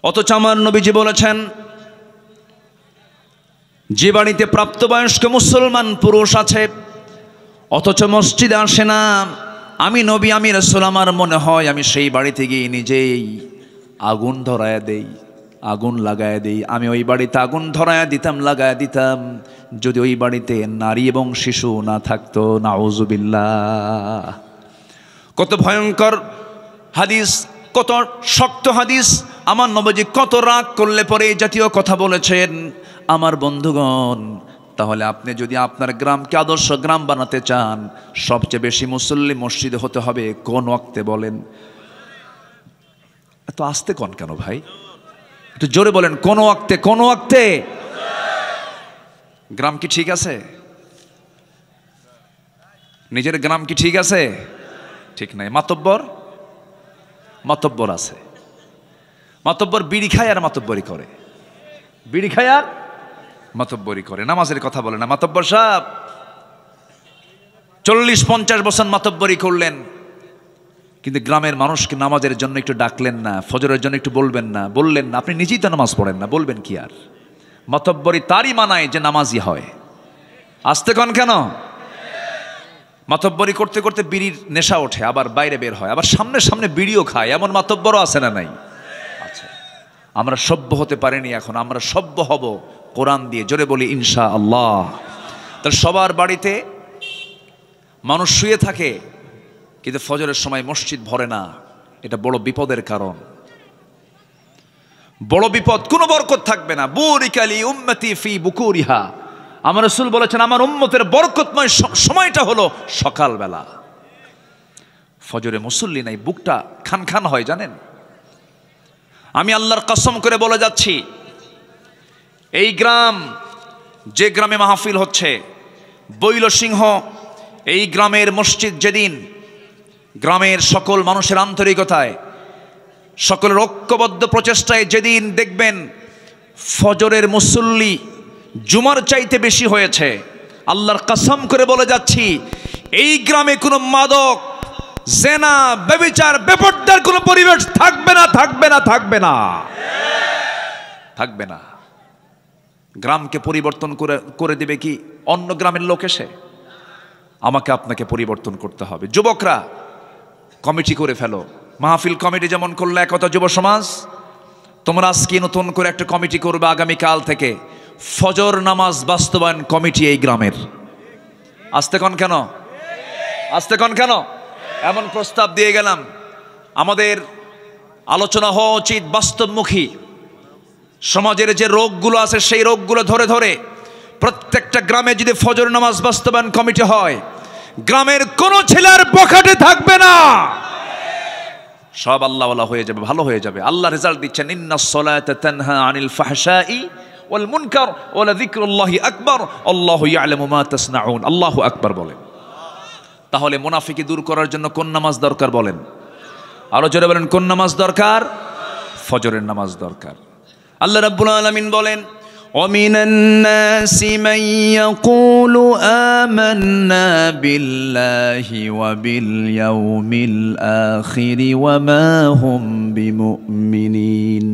অথচ আমার নবীজি বলেছেন, যে বাড়িতে প্রাপ্তবয়স্ক মুসলমান পুরুষ আছে অথচ মসজিদে আসে না, আমি নবী, আমি রাসূল, আমার মনে হয় আমি সেই বাড়িতে গিয়ে নিজেই আগুন ধরায়া দেই, আগুন লাগায় দেই। আমি ওই বাড়িতে আগুন ধরায়া দিতাম, লাগায়া দিতাম, যদি ওই বাড়িতে নারী এবং শিশু না থাকতো। নাউজুবিল্লাহ। কত ভয়ঙ্কর হাদিস, কত শক্ত হাদিস। আমার নবীজি কত রাগ করলে পরে এই জাতীয় কথা বলেছেন। আমার বন্ধুগণ, তাহলে আপনি যদি আপনার গ্রামকে আদর্শ গ্রাম বানাতে চান, সবচেয়ে বেশি মুসল্লি মসজিদে হতে হবে কোন ওয়াক্তে বলেন? এত আস্তে কোন কেন ভাই? একটু জোরে বলেন, কোন ওয়াক্তে? কোন ওয়াক্তে? গ্রাম কি ঠিক আছে? নিজের গ্রাম কি ঠিক আছে? ঠিক নাই। মাতব্বর মাতব্বর আছে। মাতব্বর বিড়ি খায় আর মাতব্বরি করে, বিড়ি খায় আর মাতব্বরি করে। নামাজের কথা বলে না। মাতব্বর সাহেব 40-50 বছর মাতব্বরি করলেন, কিন্তু গ্রামের মানুষকে নামাজের জন্য একটু ডাকলেন না, ফজরের জন্য একটু বলবেন না, বললেন না। আপনি নিজেই তো নামাজ পড়েন না, বলবেন কি আর? মাতব্বরি তারই মানায় যে নামাজি হয়। আসতে কন কেন? মাতব্বরি করতে করতে বিড়ির নেশা ওঠে, আবার বাইরে বের হয়, আবার সামনে সামনে বিড়িও খায়। এমন মাতব্বরও আছে না নাই? আচ্ছা, আমরা সভ্য হতে পারিনি, এখন আমরা সভ্য হব কোরআন দিয়ে। জোরে বলি ইনশাআল্লাহ। তাহলে সবার বাড়িতে মানুষ শুয়ে থাকে, কিন্তু ফজরের সময় মসজিদ ভরে না। এটা বড় বিপদের কারণ, বড় বিপদ। কোনো বরকত থাকবে না। বুরিকালি উম্মতি ফি বুকুরিহা, আমার রাসূল বলেছেন আমার উম্মতের বরকতময় সময়টা হলো সকালবেলা। ফজরে মুসল্লি নাই, বুকটা খান খান হয় জানেন। আমি আল্লাহর কসম করে বলে যাচ্ছি, এই গ্রাম, যে গ্রামে মাহফিল হচ্ছে বৈলসিংহ, এই গ্রামের মসজিদ যেদিন গ্রামের সকল মানুষের আন্তরিকতায়, সকলের ঐক্যবদ্ধ প্রচেষ্টায় যেদিন দেখবেন ফজরের মুসল্লি জুমার চাইতে বেশি হয়েছে, আল্লাহর কসম করে বলে যাচ্ছি এই গ্রামে কোনো মাদক, জেনা, ব্যভিচার, বেপরদার কোনো পরিবেশ থাকবে না, থাকবে না, থাকবে না, থাকবে না। গ্রামকে পরিবর্তন করে দেবে কি অন্য গ্রামের লোক এসে? আমাকে আপনাকে পরিবর্তন করতে হবে। যুবকরা কমিটি করে ফেলো, মাহফিল কমিটি যেমন করলো একতা যুব সমাজ, তোমরা আজকে নতুন করে একটা কমিটি করবে আগামীকাল থেকে, ফজর নামাজ বাস্তবায়ন কমিটি এই গ্রামের। আসতে কন কেন? আসতে কন কেন? এমন প্রস্তাব দিয়ে গেলাম। আমাদের আলোচনা হওয়া উচিত বাস্তবমুখী। সমাজের যে রোগগুলো আছে সেই রোগগুলো ধরে ধরে প্রত্যেকটা গ্রামে যদি ফজর নামাজ বাস্তবায়ন কমিটি হয়, গ্রামের কোন ছেলের পকেটে থাকবে না, সব আল্লাহওয়ালা হয়ে যাবে, ভালো হয়ে যাবে। আল্লাহ রেজাল্ট দিচ্ছেন, ইন্নাস সালাতা তানহা আনিল ফাহশাই ওয়াল মুনকার ওয়া লাযিকরুল্লাহি আকবার আল্লাহু ইয়ালামু মা তাসনাউন। আল্লাহু আকবার বলেন। তাহলে মুনাফিকি দূর করার জন্য কোন নামাজ দরকার বলেন? আরো জোরে বলেন, কোন নামাজ দরকার? ফজরের নামাজ দরকার। আল্লাহ রাব্বুল আলামিন বলেন, وَمِنَ النَّاسِ مَن يَقُولُ آمَنَّا بِاللَّهِ وَبِالْيَوْمِ الْآخِرِ وَمَا هُمْ بِمُؤْمِنِينَ।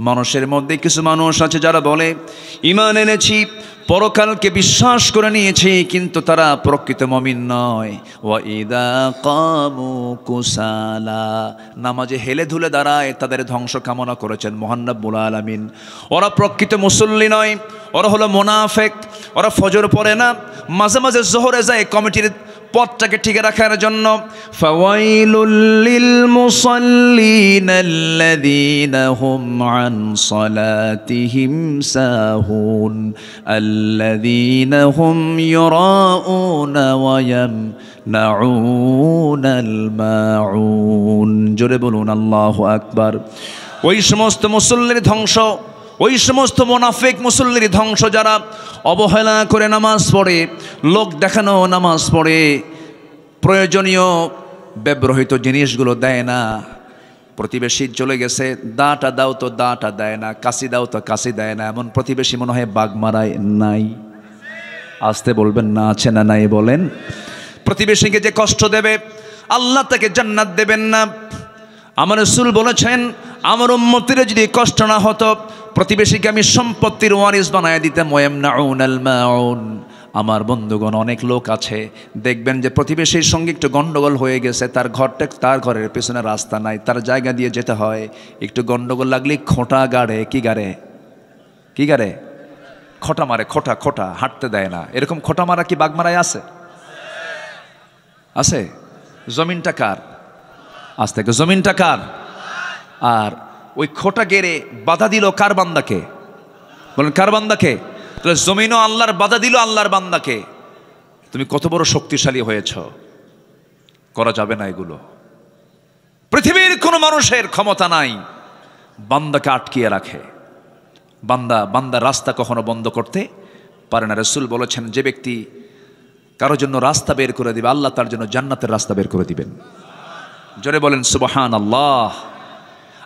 মানুষের মধ্যে কিছু মানুষ আছে যারা বলে ঈমান এনেছি, পরকালকে বিশ্বাস করে নিয়েছি, কিন্তু তারা প্রকৃত মুমিন নয়। ওয়াইদা কামু কুসালা, নামাজে হেলে ধুলে দাঁড়ায়, তাদের ধ্বংস কামনা করেছেন মহান রব্বুল আলামিন। ওরা প্রকৃত মুসল্লি নয়, ওরা হলো মুনাফিক। ওরা ফজর পড়ে না, মাঝে মাঝে জোহরে যায় কমিটির পথটাকে ঠিক রাখার জন্য। ফাওয়াইলুল লিল মুসাল্লিন আল্লাযীনা হুম আন সালাতিহিম সাহুন আল্লাযীনা হুম ইউরাউনা ওয়া ইয়ামনাউনাল মাউন। জোরে বলুন আল্লাহু আকবার। ওই সমস্ত মুসল্লির ধ্বংস, ওই সমস্ত মুনাফিক মুসল্লির ধ্বংস যারা অবহেলা করে নামাজ পড়ে, লোক দেখানো নামাজ পড়ে, প্রয়োজনীয় ব্যবহৃত জিনিসগুলো দেয় না। প্রতিবেশী চলে গেছে, দাটা দাও তো দাটা দেয় না, কাশি দাও তো কাশি দেয় না। এমন প্রতিবেশী মনে হয় বাগমারায় নাই? আসতে বলবেন না, আছে না নাই বলেন? প্রতিবেশীকে যে কষ্ট দেবে আল্লাহ তাকে জান্নাত দেবেন না। আমার রাসূল বলেছেন, আমার উম্মতের যদি কষ্ট না হতো প্রতিবেশীকে আমি সম্পত্তির ওয়ারিস বানায় দিতাম। ওয়ায়ামনাউনাল মাউন। আমার বন্ধুগণ, অনেক লোক আছে দেখবেন যে প্রতিবেশীর সঙ্গে একটু গন্ডগোল হয়ে গেছে, তার ঘরটা, তার ঘরের পেছনে রাস্তা নাই, তার জায়গা দিয়ে যেতে হয়, একটু গন্ডগোল লাগলে খোঁটা গাড়ে। কি গাড়ে? কি গাড়ে? খোঁটা মারে। খোঁটা, খোঁটা, হাঁটতে দেয় না। এরকম খোঁটা মারা কি বাগমারায় আছে? আছে? জমিনটা কার? আজ থেকে জমিনটা কার? আর ওই খোঁটা গেড়ে বাধা দিল কার বান্দাকে? বলেন কার বান্দাকে? তাহলে জমিনও আল্লাহর বাধা দিল আল্লাহর বান্দাকে। তুমি কত বড় শক্তিশালী হয়েছ, করা যাবে না এগুলো। পৃথিবীর কোনো মানুষের ক্ষমতা নাই বান্দাকে আটকিয়ে রাখে। বান্দার রাস্তা কখনো বন্ধ করতে পারে না। রাসূল বলেছেন, যে ব্যক্তি কারোর জন্য রাস্তা বের করে দিবে, আল্লাহ তার জন্য জান্নাতের রাস্তা বের করে দিবেন। জোরে বলেন সুবহানাল্লাহ।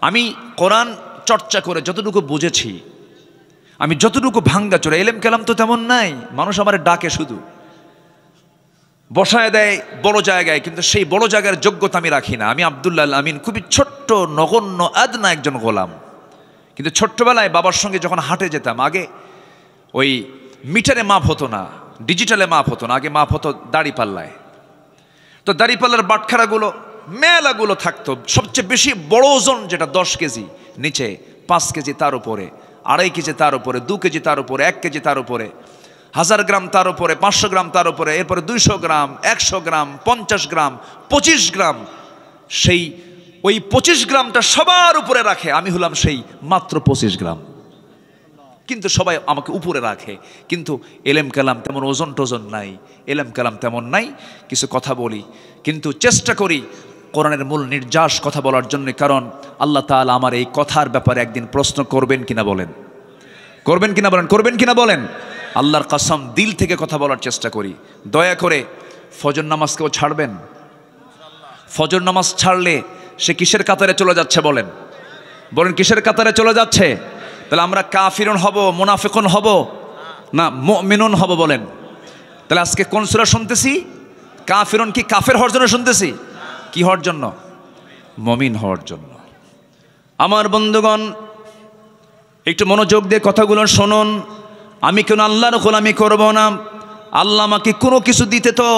আমি কোরআন চর্চা করে যতটুকু বুঝেছি, আমি যতটুকু ভাঙ্গা চোরা, এলেম কালাম তো তেমন নাই। মানুষ আমার ডাকে, শুধু বসায় দেয় বড় জায়গায়, কিন্তু সেই বড় জায়গার যোগ্যতা আমি রাখি না। আমি আব্দুল্লাহ আল আমিন, খুবই ছোট্ট নগণ্য আদনা একজন গোলাম। কিন্তু ছোট্টবেলায় বাবার সঙ্গে যখন হাটে যেতাম, আগে ওই মিটারে মাপ হতো না, ডিজিটালে মাপ হতো না, আগে মাপ হতো দাড়িপাল্লায়। তো দাড়িপাল্লার বাটখারাগুলো মেলাগুলো থাকতো। সবচেয়ে বেশি বড় ওজন যেটা 10 কেজি, নিচে 5 কেজি, তার উপরে 2.5 কেজি, তার উপরে 2 কেজি, তার উপরে 1 কেজি, তার উপরে 1000 গ্রাম, তার উপরে 500 গ্রাম, তার উপরে এরপরে 200 গ্রাম, 100 গ্রাম, 50 গ্রাম, 25 গ্রাম। সেই ওই 25 গ্রামটা সবার উপরে রাখে, আমি হলাম সেই মাত্র 25 গ্রাম। কিন্তু সবাই আমাকে উপরে রাখে। কিন্তু এলেম কালাম তেমন ওজন টোজন নাই, এলেম কালাম তেমন নাই। কিছু কথা বলি, কিন্তু চেষ্টা করি কোরআনের মূল নির্যাস কথা বলার জন্য। কারণ আল্লাহ তাআলা আমার এই কথার ব্যাপারে একদিন প্রশ্ন করবেন কিনা বলেন, করবেন কিনা বলেন, করবেন কিনা বলেন। আল্লাহর কসম, দিল থেকে কথা বলার চেষ্টা করি। দয়া করে ফজর নামাজকেও ছাড়বেন। ফজর নামাজ ছাড়লে সে কিসের কাতারে চলে যাচ্ছে বলেন, বলেন কিসের কাতারে চলে যাচ্ছে? তাহলে আমরা কাফিরুন হব, মুনাফিকুন হব না মুমিনুন হব বলেন? তাহলে আজকে কোন সূরা শুনতেছি? কাফিরুন কি কাফের হওয়ার জন্য শুনতেছি? কি হওয়ার জন্য? মুমিন হওয়ার জন্য। আমার বন্ধুগণ, একটু মনোযোগ দিয়ে কথাগুলো শুনুন। আমি কেন আল্লাহর গোলামি করব না? আল্লাহ আমাকে কোনো কিছু দিতে তো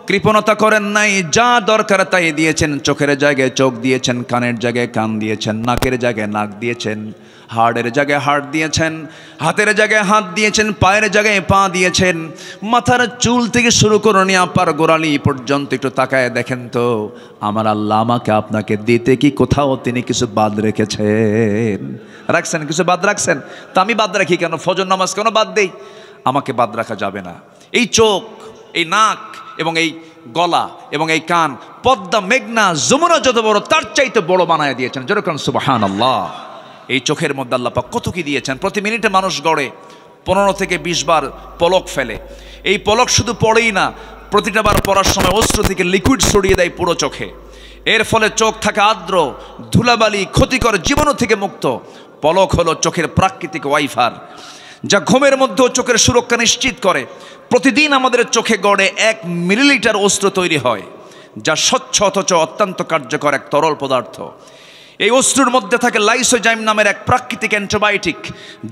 কৃপণতা করেন নাই। যা দরকার তাই দিয়েছেন। চোখের জায়গায় চোখ দিয়েছেন, কানের জায়গায় কান দিয়েছেন, নাকের জায়গায় নাক দিয়েছেন, হাড়ের জায়গায় হাড় দিয়েছেন, হাতের জায়গায় হাত দিয়েছেন, পায়ের জায়গায় পা দিয়েছেন। মাথার চুল থেকে শুরু করে নিয়ে আপার গোড়ালি পর্যন্ত একটু তাকায় দেখেন তো, আমার আল্লাহ আমাকে আপনাকে দিতে কি কোথাও তিনি কিছু বাদ রেখেছেন? রাখছেন? কিছু বাদ রাখছেন? তা আমি বাদ রাখি কেন? ফজর নামাজ কেন বাদ দেই? আমাকে বাদ রাখা যাবে না। এই চোখ, এই নাক এবং এই গলা এবং এই কান, পদ্মা, মেঘনা, যমুনা যত বড় তার চাইতে বড় বানায় দিয়েছেন। যেরকম সুবহানাল্লাহ। এই চোখের মধ্যে আল্লাহ পাক কত কি দিয়েছেন। প্রতি মিনিটে মানুষ গড়ে 15 থেকে 20 বার পলক ফেলে। এই পলক শুধু পড়েই না, প্রতিটা বার পড়ার সময় অশ্রু থেকে লিকুইড ছড়িয়ে দেয় পুরো চোখে। এর ফলে চোখ থাকে আর্দ্র, ধুলাবালি, ক্ষতিকর জীবাণু থেকে মুক্ত। পলক হলো চোখের প্রাকৃতিক ওয়াইফার, যা ঘুমের মধ্যেও চোখের সুরক্ষা নিশ্চিত করে। প্রতিদিন আমাদের চোখে গড়ে 1 মিলিলিটার অশ্রু তৈরি হয়, যা স্বচ্ছ অথচ অত্যন্ত কার্যকর এক তরল পদার্থ। এই অশ্রুর মধ্যে থাকে লাইসোজাইম নামের এক প্রাকৃতিক অ্যান্টিবায়োটিক,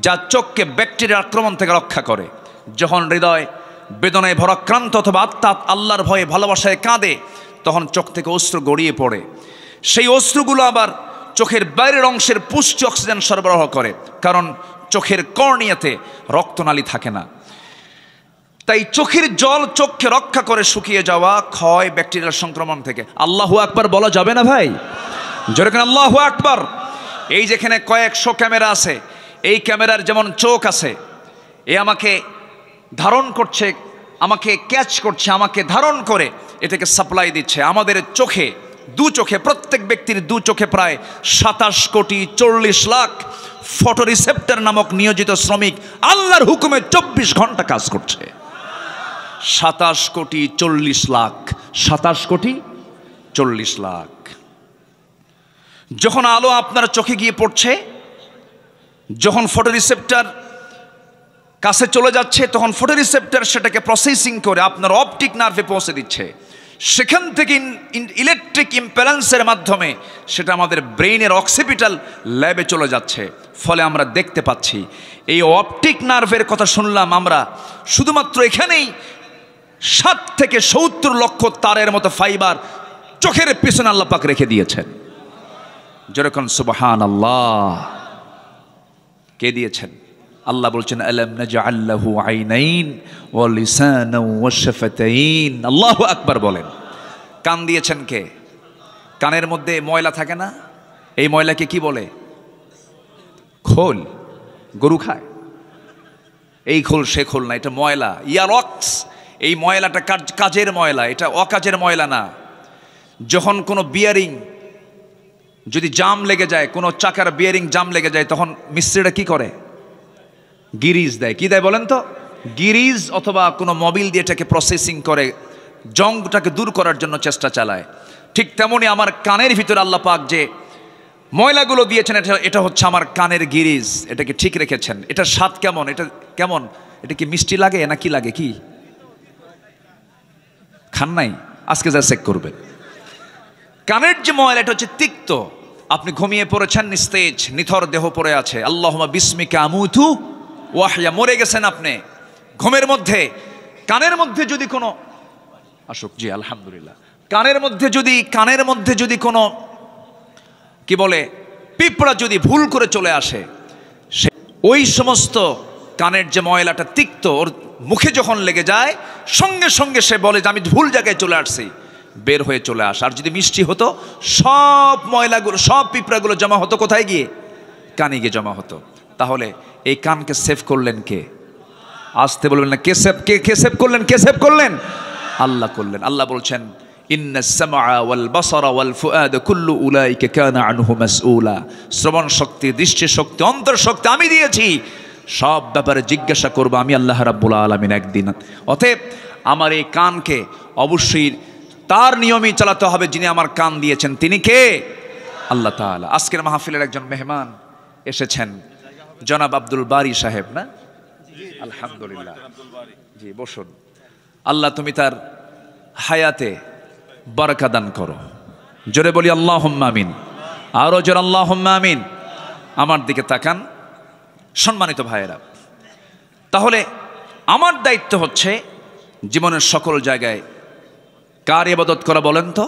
যা চোখকে ব্যাকটেরিয়ার আক্রমণ থেকে রক্ষা করে। যখন হৃদয় বেদনায় ভরাক্রান্ত অথবা আত্মা আল্লাহর ভয়ে ভালোবাসায় কাঁদে, তখন চোখ থেকে অশ্রু গড়িয়ে পড়ে। সেই অশ্রুগুলো আবার চোখের বাইরের অংশের পুষ্টি অক্সিজেন সরবরাহ করে, কারণ চোখের কর্নিয়াতে রক্তনালী থাকে না। তাই চোখের জল চোখকে রক্ষা করে শুকিয়ে যাওয়া, ক্ষয়, ব্যাকটেরিয়াল সংক্রমণ থেকে। আল্লাহু আকবার বলা যাবে না ভাই? যেরকম আল্লাহু আকবার। এই যেখানে কয়েকশো ক্যামেরা আছে, এই ক্যামেরার যেমন চোখ আছে, এ আমাকে ধারণ করছে, আমাকে ক্যাচ করছে, আমাকে ধারণ করে এটাকে সাপ্লাই দিচ্ছে। আমাদের চোখে, দু চোখে, প্রত্যেক ব্যক্তির দু চোখে প্রায় 27 কোটি 40 লাখ ফটো রিসেপ্টর নামক নিয়োজিত শ্রমিক আল্লাহর হুকুমে 24 ঘন্টা কাজ করছে। 27 কোটি 40 লাখ, 27 কোটি 40 লাখ। যখন আলো আপনার চোখে গিয়ে পড়ছে, যখন ফটো রিসেপ্টর কাছে চলে যাচ্ছে, তখন ফটো রিসেপ্টর সেটাকে প্রসেসিং করে আপনার অপটিক নার্ভে পৌঁছে দিচ্ছে। সেখান থেকে ইলেকট্রিক ইম্প্যালেন্সের মাধ্যমে সেটা আমাদের ব্রেইনের অক্সিপিটাল ল্যাবে চলে যাচ্ছে। ফলে আমরা দেখতে পাচ্ছি। এই অপটিক নার্ভের কথা শুনলাম আমরা, শুধুমাত্র এখানেই 60 থেকে 70 লক্ষ তারের মতো ফাইবার চোখের পিছনে আল্লাহ পাক রেখে দিয়েছেন। যেরকম সুবহানাল্লাহ। কে দিয়েছেন? আল্লাহ বলছেন, আলাম নাজআল লাহু আইনাইন ওয়া লিসানান ওয়া শাফাতাইন। আল্লাহু আকবার বলেন। কান দিয়েছেন কে? কানের মধ্যে ময়লা থাকে না? এই ময়লাকে কি বলে? খোল। গরু খায়। এই খোল সে খোল না, এটা ময়লা, ইয়ারক্স। এই ময়লাটা কাজের ময়লা, এটা অকাজের ময়লা না। যখন কোনো বিয়ারিং যদি জাম লেগে যায়, কোনো চাকার বিয়ারিং জাম লেগে যায়, তখন মিস্ত্রিটা কি করে? গিরিজ দেয়। কি দেয় বলেন তো? গিরিজ অথবা কোনো মোবিল দিয়ে এটাকে প্রসেসিং করে জংটাকে দূর করার জন্য চেষ্টা চালায়। ঠিক তেমনি আমার কানের ভিতরে আল্লাহ পাক যে ময়লাগুলো দিয়েছেন, এটা হচ্ছে আমার কানের গিরিজ, এটাকে ঠিক রেখেছেন। এটার স্বাদ কেমন? এটা কেমন? এটা কি মিষ্টি লাগে না কি লাগে? কি খান নাই? আজকে যা চেক করবেন। কানের যে ময়লা, এটা হচ্ছে তিক্ত। আপনি ঘুমিয়ে পড়েছেন, নিস্তেজ নিথর দেহ পড়ে আছে, আল্লাহুম্মা বিসমিকা আমুতু ওয়াহইয়া, মরে গেছেন আপনি ঘুমের মধ্যে। কানের মধ্যে যদি কোনো আসুক, জি আলহামদুলিল্লাহ, কানের মধ্যে যদি কোনো কি বলে পিঁপড়া যদি ভুল করে চলে আসে, সে ওই সমস্ত কানের যে ময়লাটা তিক্ত, ওর মুখে যখন লেগে যায়, সঙ্গে সঙ্গে সে বলে যে আমি ভুল জায়গায় চলে আসছি, বের হয়ে চলে আস। আর যদি মিষ্টি হতো, সব ময়লাগুলো, সব পিঁপড়াগুলো জমা হতো কোথায় গিয়ে? কানে গিয়ে জমা হতো। তাহলে এই কানকে সেভ করলেন কে? আসতে বলবেন না, কে সেভ করলেন? কে সেভ করলেন? আল্লাহ করলেন। আল্লাহ বলছেন, ইন্নাস সামআ ওয়াল বাসারা ওয়াল ফুআদ কুল্লু উলাইকা কানা আনহু মাসউলা। শ্রবণ শক্তি, দৃষ্টি শক্তি, অন্তর শক্তি আমি দিয়েছি, সব ব্যাপারে জিজ্ঞাসা করব আমি আল্লাহ রাব্বুল আলামিন একদিন। অতএব আমার এই কানকে অবশ্যই তার নিয়মেই চালাতে হবে, যিনি আমার কান দিয়েছেন তিনি কে? আল্লাহ তাআলা। আজকের মাহফিলের একজন মেহমান এসেছেন, জনাব আব্দুল বারী সাহেব, না? আলহামদুলিল্লাহ, জি বসুন। আল্লাহ তুমি তার হায়াতে বারাকা দান করো। জোরে বলি আল্লাহুম্মা আমিন। আরো জোরে আল্লাহুম্মা আমিন। আমার দিকে তাকান সম্মানিত ভাইয়েরা। তাহলে আমার দায়িত্ব হচ্ছে জীবনের সকল জায়গায় কার ইবাদত করা বলেন তো?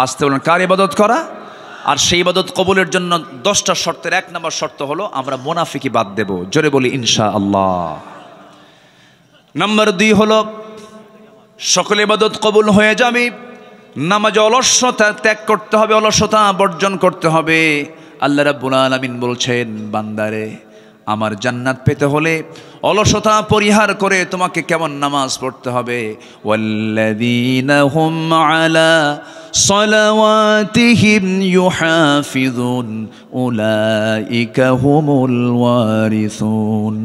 আসতে বলেন, কার ইবাদত করা? আর সেই ইবাদত কবুলের জন্য 10টা শর্তের 1 নম্বর শর্ত হলো আমরা মুনাফিকি বাদ দেব। জোরে বলি ইনশাআল্লাহ। নাম্বার 2 হলো সকল ইবাদত কবুল হয়ে যাবে, নামাজে অলসতা ত্যাগ করতে হবে, অলসতা বর্জন করতে হবে। আল্লাহ রাব্বুল আলামিন বলছেন, বান্দারে আমার জান্নাত পেতে হলে অলসতা পরিহার করে তোমাকে কেমন নামাজ পড়তে হবে? ওয়াল্লাযীনা হুম আলা সালাওয়াতিহিম ইউহাফিযুন উলাইকা হুমুল ওয়ারিসুন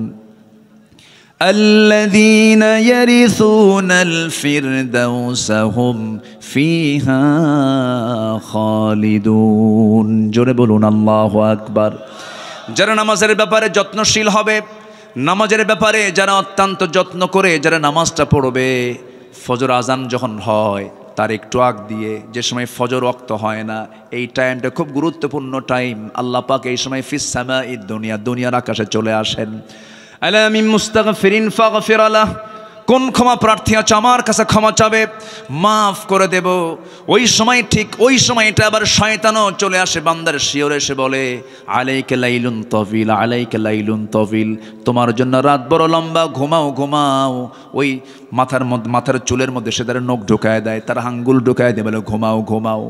الذين يرثون الفردوس هم فيها خالدون। জোরে বলুন আল্লাহু আকবার। যারা নামাজের ব্যাপারে যত্নশীল হবে, নামাজের ব্যাপারে যারা অত্যন্ত যত্ন করে যারা নামাজটা পড়বে, ফজর আজান যখন হয় তার একটু আগ দিয়ে, যে সময় ফজর ওয়াক্ত হয় না, এই টাইমটা খুব গুরুত্বপূর্ণ টাইম। আল্লাহ পাক এই সময় ফিস সামাঈদ দুনিয়া, দুনিয়ার আকাশে চলে আসেন। আলা মিন মুস্তাগফিরিন ফাগফির লাহ, কোন ক্ষমা প্রার্থী আছে আমার কাছে ক্ষমা চাবে, মাফ করে দেব। ওই সময় ঠিক ওই সময়টা আবার শয়তানও চলে আসে বান্দার শিয়রে, এসে বলে আলাইকা লাইলুন তাওয়িল, আলাইকা লাইলুন তাওয়িল, তোমার জন্য রাত বড় লম্বা, ঘুমাও ঘুমাও। ওই মাথার চুলের মধ্যে সে তার নখ ঢুকায় দেয়, তার আঙ্গুল ঢুকায় দেয়, বলে ঘুমাও ঘুমাও।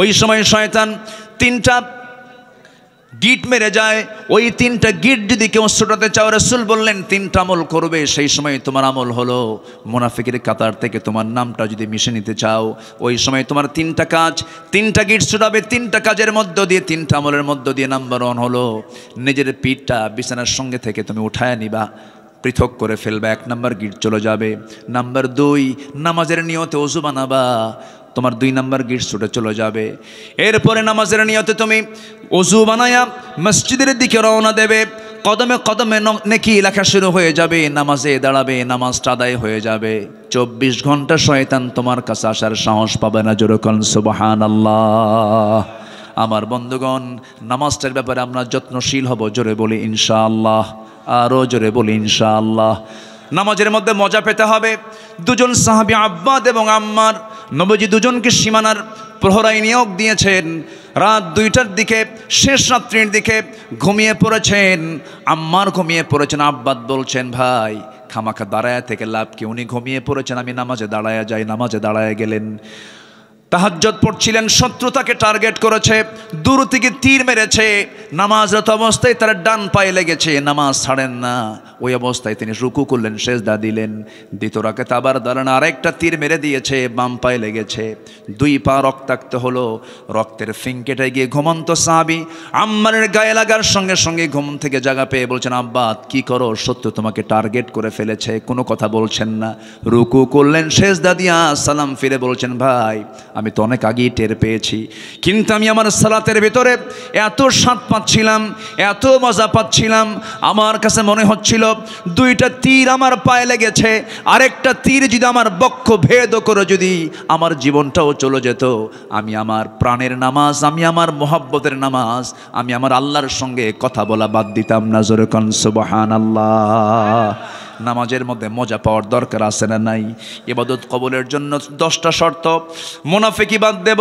ওই সময় শয়তান 3টা গিট মেরে যায়। ওই 3টা গিট যদি কেউ ছোটাতে চাও, রাসূল বললেন 3টা আমল করবে। সেই সময় তোমার আমল হলো মুনাফিকের কাতার থেকে তোমার নামটা যদি মিশে নিতে চাও, ওই সময় তোমার 3টা কাজ, 3টা গিট ছোটাবে। 3টা কাজের মধ্য দিয়ে, 3টা আমলের মধ্য দিয়ে নাম্বার 1 হলো নিজের পিঠটা বিছানার সঙ্গে থেকে তুমি উঠায় নিবা, পৃথক করে ফেলবা, 1 নাম্বার গিট চলে যাবে। নাম্বার 2, নামাজের নিয়তে ওযু বানাবা, তোমার 2 নাম্বার গিট ছুটে চলে যাবে। এরপরে নামাজের নিয়তে তুমি ওযু বানায়া মসজিদের দিকে রওনা দেবে, কদমে কদমে নেকি লেখা শুরু হয়ে যাবে, নামাজে দাঁড়াবে, নামাজটা আদায় হয়ে যাবে। 24 ঘন্টা শয়তান তোমার কাছে আসার সাহস পাবে না। জোরে বলুন সুবহানাল্লাহ। আমার বন্ধুগণ, নামাজটার ব্যাপারে আমরা যত্নশীল হব। জোরে বলি ইনশাআল্লাহ। আরও জোরে বলি ইনশাআল্লাহ। নামাজের মধ্যে মজা পেতে হবে। 2জন সাহাবী আব্বাদ এবং আম্মার, নবীজি 2জনকে সীমানার প্রহরায় নিয়োগ দিয়েছেন। রাত 2টার দিকে, শেষ রাত্রির দিকে ঘুমিয়ে পড়েছেন। আম্মার ঘুমিয়ে পড়েছেন। আব্বাদ বলছেন, ভাই খামাখা দাঁড়ায়া থেকে লাভ কি? উনি ঘুমিয়ে পড়েছেন, আমি নামাজে দাঁড়ায়া যাই। নামাজে দাঁড়ায়া গেলেন। তাহাজ্জুদ পড়ছিলেন, শত্রু তাকে টার্গেট করেছে, দূর থেকে তীর মেরেছে, নামাজরত অবস্থায় তার ডান পায়ে লেগেছে, নামাজ ছাড়েন না। ওই অবস্থায় তিনি রুকু করলেন, সেজদা দিলেন। দ্বিতীয় রাকাতে আবার দাঁড়ান, আরেকটা তীর মেরে দিয়েছে, বাম পায়ে লেগেছে, দুই পা রক্তাক্ত হলো। রক্তের ফিঙ্কেটে গিয়ে ঘুমন্ত সাহাবী আম্মারের গায়ে লাগার সঙ্গে সঙ্গে ঘুম থেকে জাগা পেয়ে বলছেন, আব্বা কি করো, শত্রু তোমাকে টার্গেট করে ফেলেছে। কোনো কথা বলছেন না, রুকু করলেন, সেজদা দিয়া সালাম ফিরে বলছেন, ভাই আমি তো অনেক আগেই টের পেয়েছি, কিন্তু আমি আমার সালাতের ভিতরে এত স্বাদ পাচ্ছিলাম, এত মজা পাচ্ছিলাম, আমার কাছে মনে হচ্ছিল দুইটা তীর আমার পায়ে লেগেছে, আরেকটা তীর যদি আমার বক্ষ ভেদ করে যদি আমার জীবনটাও চলে যেত, আমি আমার প্রাণের নামাজ, আমি আমার মোহাব্বতের নামাজ, আমি আমার আল্লাহর সঙ্গে কথা বলা বাদ দিতাম না। জোরে কোন সুবহানাল্লাহ। নামাজের মধ্যে মজা পাওয়ার দরকার আছে না নাই? ইবাদত কবুলের জন্য 10টা শর্ত। মুনাফিকি বাদ দেব,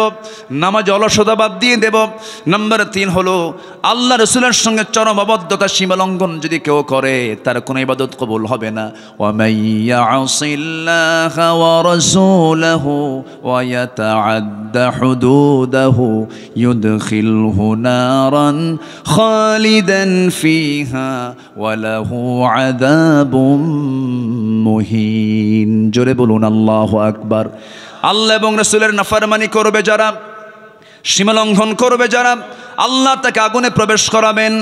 নামাজ অলসতা বাদ দিয়ে দেব। নাম্বার 3 হলো আল্লাহ রসুলের সঙ্গে চরম অবাধ্যতা, সীমালঙ্ঘন যদি কেউ করে তার কোনো ইবাদত কবুল হবে না। ওয়া মাইয়াসিল্লাহা ওয়া রাসূলাহু ওয়া ইয়াতাআদ্দা হুদুদাহু ইউদখিলহু নারান খালিদান ফিহা ওয়া লাহু আযাবুন মুহিন। জোরে বলুন আল্লাহু আকবার। আল্লাহ এবং রাসূলের নাফরমানি করবে যারা, সীমালঙ্ঘন করবে যারা, আল্লাহ তাকে আগুনে প্রবেশ করাবেন,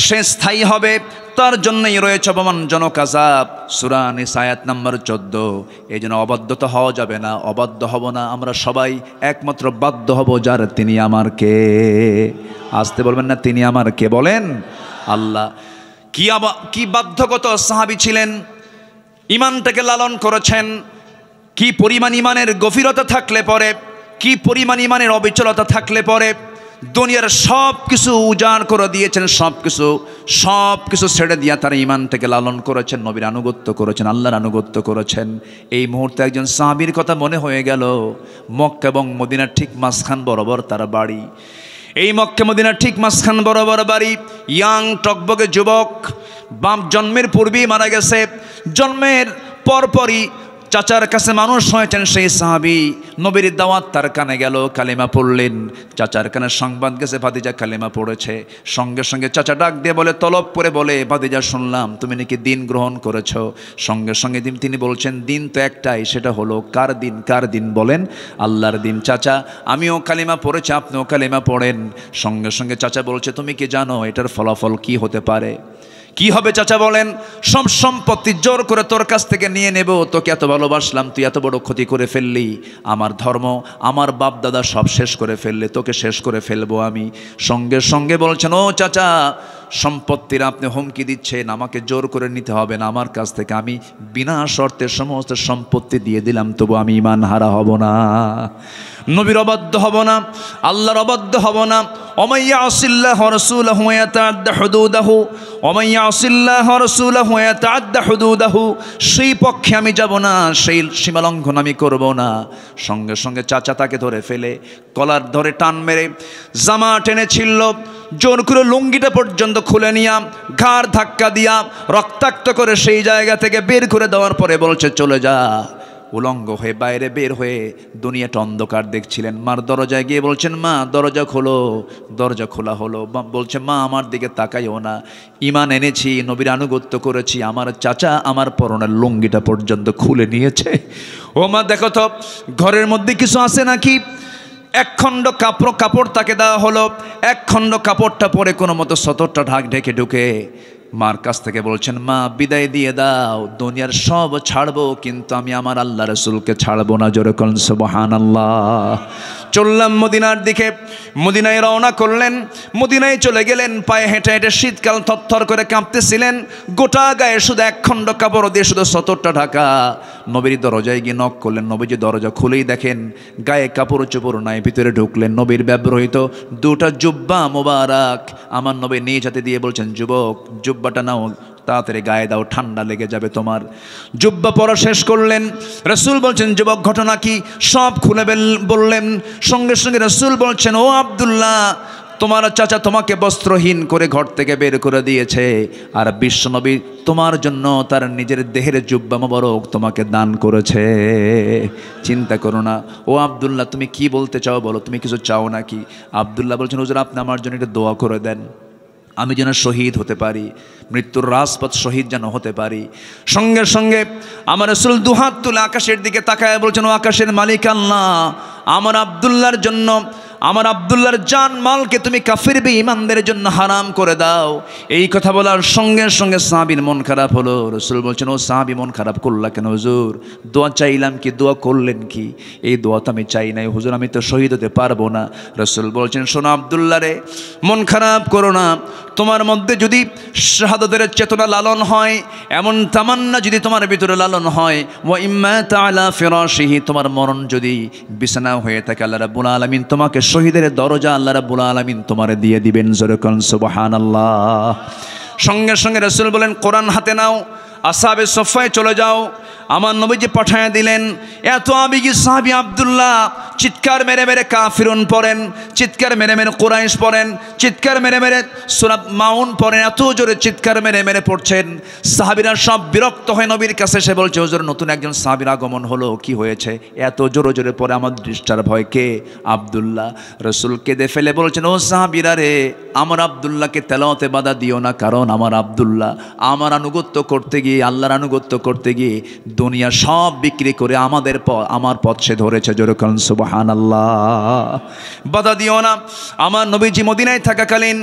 সে স্থায়ী হবে, তার জন্যই রয়েছে অপমানজনক আযাব। সূরা নিসা আয়াত নাম্বার 14। এই জন্য অবাধ্যতা হওয়া যাবে না, অবাধ্য হব না। আমরা সবাই একমাত্র বাধ্য হব যার, তিনি আমার কে। আসতে বলবেন না, তিনি আমার কে, বলেন আল্লাহ। কি বাধ্যগত সাহাবী ছিলেন, ইমানটাকে লালন করেছেন। কি পরিমাণ ইমানের গভীরতা থাকলে পরে, কি পরিমাণ ইমানের অবিচলতা থাকলে পরে দুনিয়ার সব কিছু উজাড় করে দিয়েছেন, সব কিছু ছেড়ে দিয়া তারা ইমানটাকে লালন করেছেন, নবীর আনুগত্য করেছেন, আল্লাহর আনুগত্য করেছেন। এই মুহূর্তে একজন সাহাবীর কথা মনে হয়ে গেল। মক্কা এবং মদিনার ঠিক মাঝখান বরাবর তার বাড়ি। এই মক্কা মদিনার ঠিক মাঝখান বরাবর বাড়ি। ইয়াং টকবকে যুবক, বাপ জন্মের পূর্বেই মারা গেছে, জন্মের পরপরই চাচার কাছে মানুষ হয়েছেন সেই সাহাবী। নবীর দাওয়াত তার কানে গেল, কালেমা পড়লেন। চাচার কানে সংবাদ গেছে ভাতিজা কালেমা পড়েছে। সঙ্গে সঙ্গে চাচা ডাক দিয়ে বলে, তলব করে বলে, ভাতিজা শুনলাম তুমি নাকি দিন গ্রহণ করেছো। সঙ্গে সঙ্গে তিনি বলছেন, দিন তো একটাই, সেটা হলো কার দিন? কার দিন বলেন? আল্লাহর দিন। চাচা আমিও কালেমা পড়েছি, আপনিও কালেমা পড়েন। সঙ্গে সঙ্গে চাচা বলছে, তুমি কি জানো এটার ফলাফল কি হতে পারে? কি হবে চাচা বলেন? সব সম্পত্তি জোর করে তোর কাছ থেকে নিয়ে নেব, তোকে এত ভালোবাসলাম, তুই এত বড় ক্ষতি করে ফেললি, আমার ধর্ম, আমার বাপ দাদা সব শেষ করে ফেললে, তোকে শেষ করে ফেলবো আমি। সঙ্গে সঙ্গে বলছেন, ও চাচা সম্পত্তির আপনি হুমকি দিচ্ছেন, আমাকে জোর করে নিতে হবে না আমার কাছ থেকে, আমি বিনা শর্তে সমস্ত সম্পত্তি দিয়ে দিলাম, তবু আমি ঈমান হারা হব না, নবীর অবাধ্য হব না, আল্লাহর অবাধ্য হব না। ওয়া ইয়াসিল্লাহু ওয়া রাসূলাহু ওয়া ইয়াতাআদ্দা হুদুদাহু, ওয়া ইয়াসিল্লাহু ওয়া রাসূলাহু ওয়া ইয়াতাআদ্দা হুদুদাহু, সেই পক্ষে আমি যাব না, সেই সীমালঙ্ঘন আমি করব না। সঙ্গে সঙ্গে চাচা তাকে ধরে ফেলে, কলার ধরে টান মেরে জামা টেনে ছিঁড়ল, জোর করে লুঙ্গিটা পর্যন্ত খুলে নিয়া ঘাড় ধাক্কা দিয়া রক্তাক্ত করে সেই জায়গা থেকে বের করে দেওয়ার পরে বলছে, চলে যা। উলঙ্গ হয়ে বাইরে বের হয়ে দুনিয়াটা অন্ধকার দেখছিলেন। মার দরজায় গিয়ে বলছেন, মা দরজা খোলো। দরজা খোলা হলো। বলছে, মা আমার দিকে তাকাইও না, ঈমান এনেছি, নবীর আনুগত্য করেছি, আমার চাচা আমার পরনের লুঙ্গিটা পর্যন্ত খুলে নিয়েছে। ও মা দেখো তো ঘরের মধ্যে কিছু আছে নাকি? এক খণ্ড কাপড় তাকে দেওয়া হলো। এক খণ্ড কাপড়টা পরে কোনো মতো সতরটা ঢেকে ঢুকে মার কাছ থেকে বলছেন, মা বিদায় দিয়ে দাও, দুনিয়ার সব ছাড়বো কিন্তু আমি আমার আল্লাহ রাসূলকে ছাড়বো না। জোরে কোন সুবহানাল্লাহ। চললাম মদিনার দিকে, মদিনায় রওনা করলেন, মদিনায় চলে গেলেন। পায়ে হেঁটে হেঁটে শীতকাল থরথর করে কাঁপতেছিলেন, গোটা গায়ে শুধু এক খণ্ড কাপড় দিয়ে শুধু সতরটা ঢাকা। নবীর দরজায় গিয়ে নক করলেন, নবীজি দরজা খুলেই দেখেন গায়ে কাপড় চোপড় নাই। ভিতরে ঢুকলেন, নবীর ব্যবহৃত দুটা জুব্বা মোবারক আমার নবী নিজ হাতে দিয়ে বলছেন, যুবক জুব্বাটা নাও, তাড়াতাড়ি গায়ে দাও, ঠান্ডা লেগে যাবে তোমার। জুব্বা পরা শেষ করলেন। রাসূল বলছেন, যুবক ঘটনা কি? সব খুলে বললেন। সঙ্গে সঙ্গে রাসূল বলছেন, ও আব্দুল্লাহ তোমার চাচা তোমাকে বস্ত্রহীন করে ঘর থেকে বের করে দিয়েছে, আর বিশ্বনবী তোমার জন্য তার নিজের দেহের জুব্বা মোবারক তোমাকে দান করেছে। চিন্তা করো না। ও আব্দুল্লাহ, তুমি কি বলতে চাও বলো, তুমি কিছু চাও নাকি? আব্দুল্লাহ বলছেন, হুজুর আপনি আমার জন্য একটা দোয়া করে দেন, আমি যেন শহীদ হতে পারি, মৃত্যুর রাজপথ শহীদ যেন হতে পারি। সঙ্গে সঙ্গে আমার রাসূল দুহাত তুলে আকাশের দিকে তাকায় বলছেন, ও আকাশের মালিক আল্লাহ, আমার আব্দুল্লাহর জন্য, আমার আব্দুল্লাহর জান মালকে তুমি কাফির বেঈমানদের জন্য হারাম করে দাও। এই কথা বলার সঙ্গে সঙ্গে সাহাবীর মন খারাপ হলো। রাসূল বলছেন, ও সাহাবী মন খারাপ করলা কেন হুজুর? দোয়া চাইলাম কি, দোয়া করলেন কি? এই দোয়া তো আমি চাই নাই হুজুর, আমি তো শহীদ হতে পারবো না। রাসূল বলছেন, শোনো আব্দুল্লাহ রে, মন খারাপ করো না। তোমার মধ্যে যদি শাহাদাতের চেতনা লালন হয়, এমন তামান্না যদি তোমার ভিতরে লালন হয়, ওয়া ইম্মা তাআলা ফিরাশিহি, তোমার মরণ যদি বিছানা হয়ে থাকে, আল্লাহ রাব্বুল আলামিন তোমাকে শহীদের দরজা আল্লাহ রাব্বুল আলামিন তোমারে দিয়ে দিবেন। জোরে কোন সুবহানাল্লাহ। সঙ্গে সঙ্গে রাসূল বলেন, কোরআন হাতে নাও, আসহাবে সফায় চলে যাও। আমার নবীজি পাঠায় দিলেন। এত আবেগী সাহাবী আব্দুল্লাহ চিৎকার মেরে মেরে কাফিরুন পড়েন, চিৎকার মেরে মেরে কুরাইশ পড়েন, চিৎকার মেরে মেরে সূরা মাউন পড়েন, এত জোরে চিৎকার মেরে মেরে পড়ছেন। সাহাবীরা সব বিরক্ত হয়ে নবীর কাছে এসে বলছে, হুজুর নতুন একজন সাহাবীর আগমন হলো, কি হয়েছে? এত জোরে জোরে পড়ে আমার দৃষ্টার ভয়। কে? আব্দুল্লাহ। রাসূল কেঁদে ফেলে বলছেন, ও সাহাবীরা রে, আমার আব্দুল্লাহকে তেলাওয়াতে বাধা দিও না, কারণ আমার আব্দুল্লাহ আমার আনুগত্য করতে গিয়ে, আল্লাহর আনুগত্য করতে গিয়ে দুনিয়া সব বিক্রি করে আমার পথ সে ধরেছে। যেরকম সুবহানাল্লাহ। বাধা দিও না। আমার নবীজি মদিনায় থাকাকালীন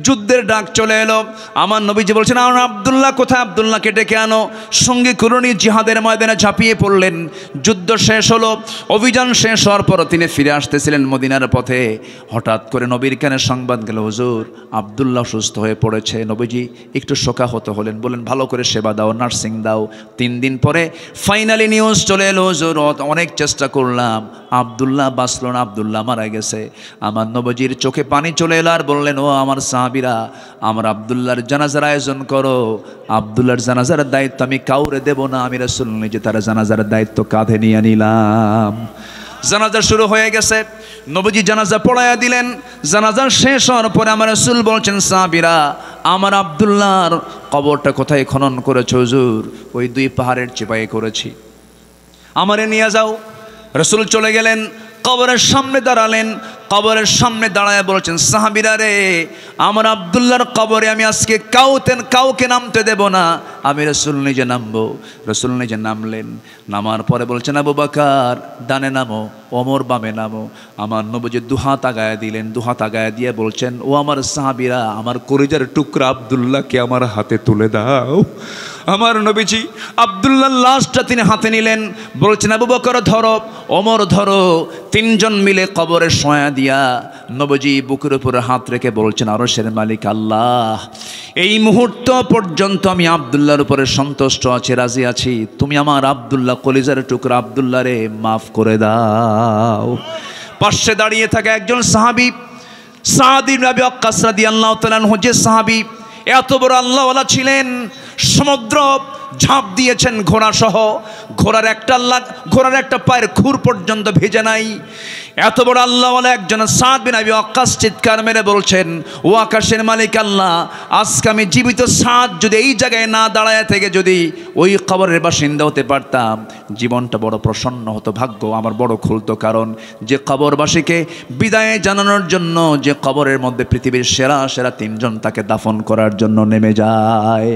যুদ্ধের ডাক চলে এলো। আমার নবীজি বলছেন, আমার আব্দুল্লাহ কোথায়? আব্দুল্লাহকে ডেকে আনো। সঙ্গে করুণী জিহাদের ময়দানে ঝাঁপিয়ে পড়লেন। যুদ্ধ শেষ হলো, অভিযান শেষ হওয়ার পর তিনি ফিরে আসতেছিলেন মদিনার পথে। হঠাৎ করে নবীর কানে সংবাদ গেল, হুজুর আব্দুল্লাহ সুস্থ হয়ে পড়েছে। নবীজি একটু শোকাহত হলেন, বলেন ভালো করে সেবা দাও, নার্সিং দাও। 3 দিন পরে ফাইনালি নিউজ চলে এলো, হুজুর অনেক চেষ্টা করলাম, আব্দুল্লাহ বাঁচল না, আব্দুল্লাহ মারা গেছে। আমার নবীজির চোখে পানি চলে এলো আর বললেন, ও আমার সাহাবীরা, আমার আব্দুল্লাহর জানাজার আয়োজন করো। আব্দুল্লাহর জানাজার দায়িত্ব আমি কাউরে দেব না, আমি রাসূল নিজে তার জানাজার দায়িত্ব কাঁধে নিয়ে নিলাম। জানাজা শুরু হয়ে গেছে, নবীজি জানাজা পড়াইয়া দিলেন। জানাজা শেষ হওয়ার পরে আমার রাসূল বলছেন, সাহাবীরা, আমার আব্দুল্লাহর কবরটা কোথায় খনন করেছো হুজুর? ওই 2 পাহাড়ের চিপায় করেছি, আমারে নিয়ে যাও। রাসূল চলে গেলেন, কবরের সামনে দাঁড়ালেন। কবরের সামনে দাঁড়ায় বলছেন, সাহাবীরা রে, আমার আব্দুল্লাহর কবরে আমি আজকে কাউকে নামতে দেব না, আমি রাসূল নিজে নামবো। রাসূল নিজে নামলেন। নামার পরে বলছেন, আবু বকর ডানে নামো, ওমর বামে নামো। আমার নবীজি দুহাত আগায় দিলেন। দুহাত আগায় দিয়ে বলছেন, ও আমার সাহাবীরা, আমার কলিজার টুকরা আব্দুল্লাহকে আমার হাতে তুলে দাও। আমার নবীজি আব্দুল্লাহর লাশটা তিনি হাতে নিলেন। বলছেন, আবু বকর ধরো, ওমর ধরো। 3 জন মিলে কবরে শোয়া দিয়া নবীজি বুকের উপরে হাত রেখে বলছেন, আরশের মালিক আল্লাহ, এই মুহূর্ত পর্যন্ত আমি আব্দুল্লাহর উপরে সন্তুষ্ট আছি, রাজি আছি। তুমি আমার আব্দুল্লাহ, কলিজার টুকরা আব্দুল্লাহ রে মাফ করে দাও। পাশে দাঁড়িয়ে থাকা একজন সাহাবী, সাদ ইবনে আবি ওয়াক্কাস রাদিয়াল্লাহু তাআলা আনহু, যে সাহাবী এত বড় আল্লাহওয়ালা ছিলেন, সমুদ্র ঝাঁপ দিয়েছেন ঘোড়া সহ, ঘোড়ার একটা পায়ের খুর পর্যন্ত ভেজে নাই। এত বড় আল্লাহওয়ালা একজন সাদ বিন আবি ওয়াক্কাস চিৎকার মেরে বলছেন, ও আকাশের মালিক আল্লাহ, আজকে আমি জীবিত সাদ যদি এই জায়গায় না দাঁড়ায় থেকে যদি ওই কবরের বাসিন্দা হতে পারতাম, জীবনটা বড় প্রসন্ন হতো, ভাগ্য আমার বড় খুলতো। কারণ যে কবরবাসীকে বিদায় জানানোর জন্য, যে কবরের মধ্যে পৃথিবীর সেরা 3 জন তাকে দাফন করার জন্য নেমে যায়।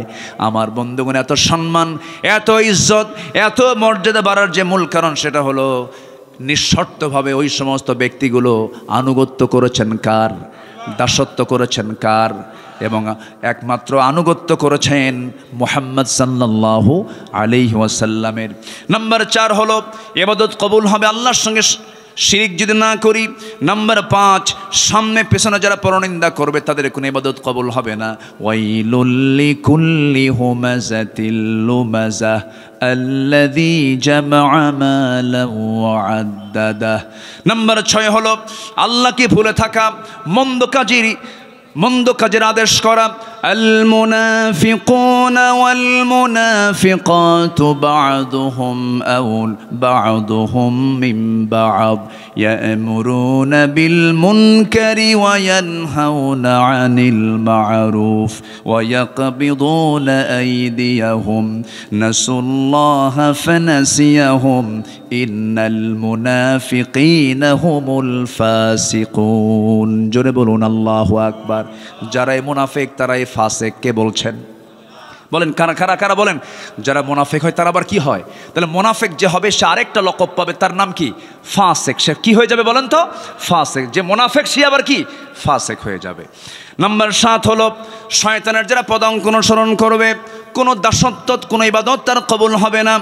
আমার বন্ধুগণ, এত সম্মান, এত ইজ্জত, এত মর্যাদা বাড়ার যে মূল কারণ, সেটা হলো নিঃশর্তভাবে ওই সমস্ত ব্যক্তিগুলো আনুগত্য করেছেন কার? দাসত্ব করেছেন কার? এবং একমাত্র আনুগত্য করেছেন মুহাম্মদ সাল্লাল্লাহু আলাইহি ওয়াসাল্লামের। নাম্বার 4 হলো ইবাদত কবুল হবে আল্লাহর সঙ্গে শিরিক যদি না করি। নাম্বার 5, সামনে পেছনে যারা পরনিন্দা করবে তাদের কোনো ইবাদত কবুল হবে না। ওয়াইলুল লিকুল্লি হুমাযাতিল লুমাযাহ আল্লাযী জামা'a মালান ওয়া আদ্দাদাহ। নাম্বার 6 হলো আল্লাহকে ভুলে থাকা, মন্দ কাজের আদেশ করা, المنافقون والمنافقات بعضهم من بعض يأمرون بالمنكر وينهون عن المعروف ويقبضون أيديهم نسوا الله فنسيهم إن المنافقين هم الفاسقون জোরে বলুন আল্লাহু আকবার। যারাই মুনাফিক তারাই ফাসিক। কে বলছেন? বলেন কারা কারা কারা বলেন। যারা মুনাফিক হয় তারা আবার কি হয়? তাহলে মুনাফিক যে হবে সে আরেকটা লকব পাবে, তার নাম কি? ফাসিক। সে কি হয়ে যাবে বলেন তো? ফাসিক। যে মুনাফিক সে আবার কি? ফাসিক হয়ে যাবে। নাম্বার 7 হলো শয়তানের যারা পদাঙ্ক অনুসরণ করবে, কোনো দাসত্ব কোনো ইবাদত তার কবুল হবে না।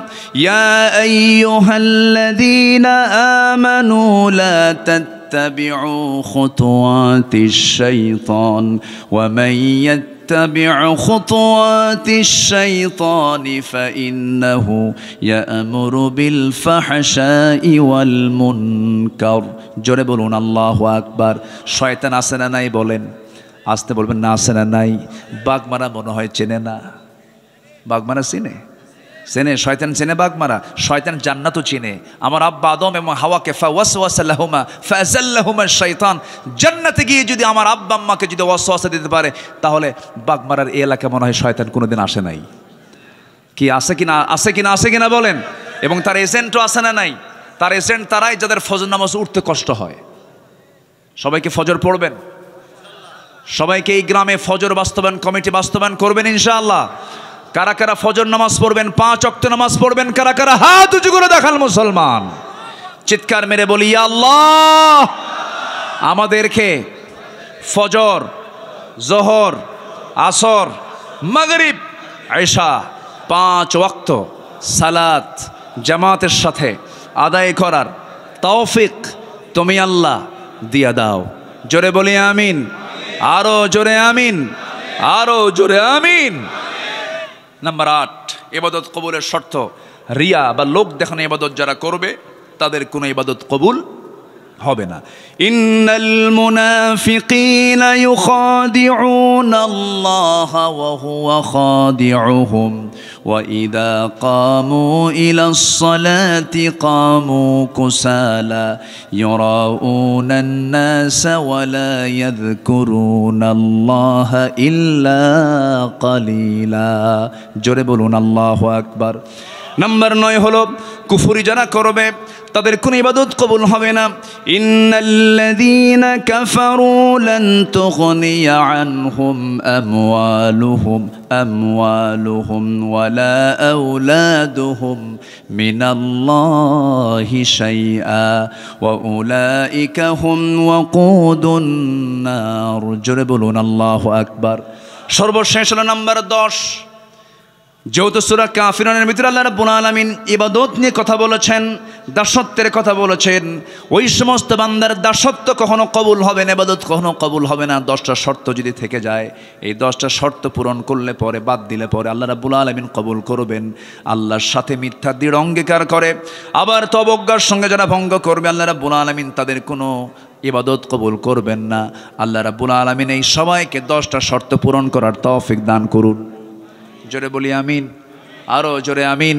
ইয়া আইয়ুহাল্লাযীনা আমানু লা তাত্তাবিউ খুতুওয়াতিশ শাইতান ওয়া মান يتبع خطوات الشيطان فإنه يأمر بالفحشاء والمنكر জোরে বলুন আল্লাহু আকবার। শয়তান আছে না নাই বলেন, আসতে বলবেন না আছে না নাই। বাগমারা মনে হয় চেনে না। বাগমারা চিনে? চেনে? শয়তান চেনে বাগমারা? শয়তান জান্নাতও চিনে। আমার আব্বা আদম এবং হাওয়াকে ফাওয়াসওয়াসা লাহুমা ফাযাল্লাহুমা শাইতান, জান্নাতে গিয়ে যদি আমার আব্বা আম্মাকে যদি ওয়াসওয়াসা দিতে পারে তাহলে বাগমারার এই এলাকা মনে হয় শয়তান কোনোদিন আসে নাই। কি আছে কিনা? আছে কিনা? আছে কিনা বলেন। এবং তার এজেন্টও আছে না নাই? তার এজেন্ট তারাই যাদের ফজর নামাজ উঠতে কষ্ট হয়। সবাইকে ফজর পড়বেন? সবাইকে এই গ্রামে ফজর বাস্তবায়ন কমিটি বাস্তবায়ন করবেন ইনশাআল্লাহ। কারা কারা ফজর নামাজ পড়বেন? 5 ওয়াক্ত নামাজ পড়বেন? কারা কারা হাত উঁচু করে দেখান মুসলমান। চিৎকার মেরে বলি ইয়া আল্লাহ, আমাদেরকে ফজর, জোহর, আসর, মাগরিব, ইশা 5 ওয়াক্ত সালাত জামাতের সাথে আদায় করার তৌফিক তুমি আল্লাহ দিয়া দাও। জোরে বলি আমিন। আরো জোরে আমিন। আরো জোরে আমিন। নাম্বার 8, ইবাদত কবুলের শর্ত রিয়া বা লোক দেখানো ইবাদত যারা করবে তাদের কোনো ইবাদত কবুল হবে না। ইন্নাল মুনাফিকিনা ইউখাদিউনা আল্লাহ ওয়া হুয়া খাদিউহুম ওয়া ইযা কামু ইলাস সালাতি কামু কুসালা ইউরাউনা আন-নাসা ওয়া লা ইয়াযকুরুনা আল্লাহ ইল্লা কালিলা। জোরে বলুন আল্লাহু আকবার। নাম্বার 9 হলো কুফরি যারা করবে তাদের কোনো ইবাদত কবুল হবে না। ইন্নাল্লাযীনা কাফারু লান তুগনিয়া আনহুম আমওয়ালুহুম ওয়ালা আওলাদুহুম মিনাল্লাহি শাইআ ওয়া উলাইকা হুম ওয়াকুদুন নার। জোরে বলুন আল্লাহু আকবার। সর্বশেষ হলো নাম্বার 10, যেহেতু সূরা কাফিরুনের ভিতরে আল্লাহ রাব্বুল আলামিন ইবাদত নিয়ে কথা বলেছেন, দাসত্বের কথা বলেছেন। ওই সমস্ত বান্দার দাসত্ব কখনো কবুল হবে না, ইবাদত কখনো কবুল হবে না। 10টা শর্ত যদি থেকে যায়, এই 10টা শর্ত পূরণ করলে পরে, বাদ দিলে পরে আল্লাহ রাব্বুল আলামিন কবুল করবেন। আল্লাহর সাথে মিথ্যা দৃঢ় অঙ্গীকার করে আবার তবজ্ঞার সঙ্গে যারা ভঙ্গ করবে আল্লাহ রাব্বুল আলামিন তাদের কোনো ইবাদত কবুল করবেন না। আল্লাহ রাব্বুল আলামিন এই সবাইকে 10টা শর্ত পূরণ করার তৌফিক দান করুন। জোরে বলি আমিন। আরো জোরে আমিন।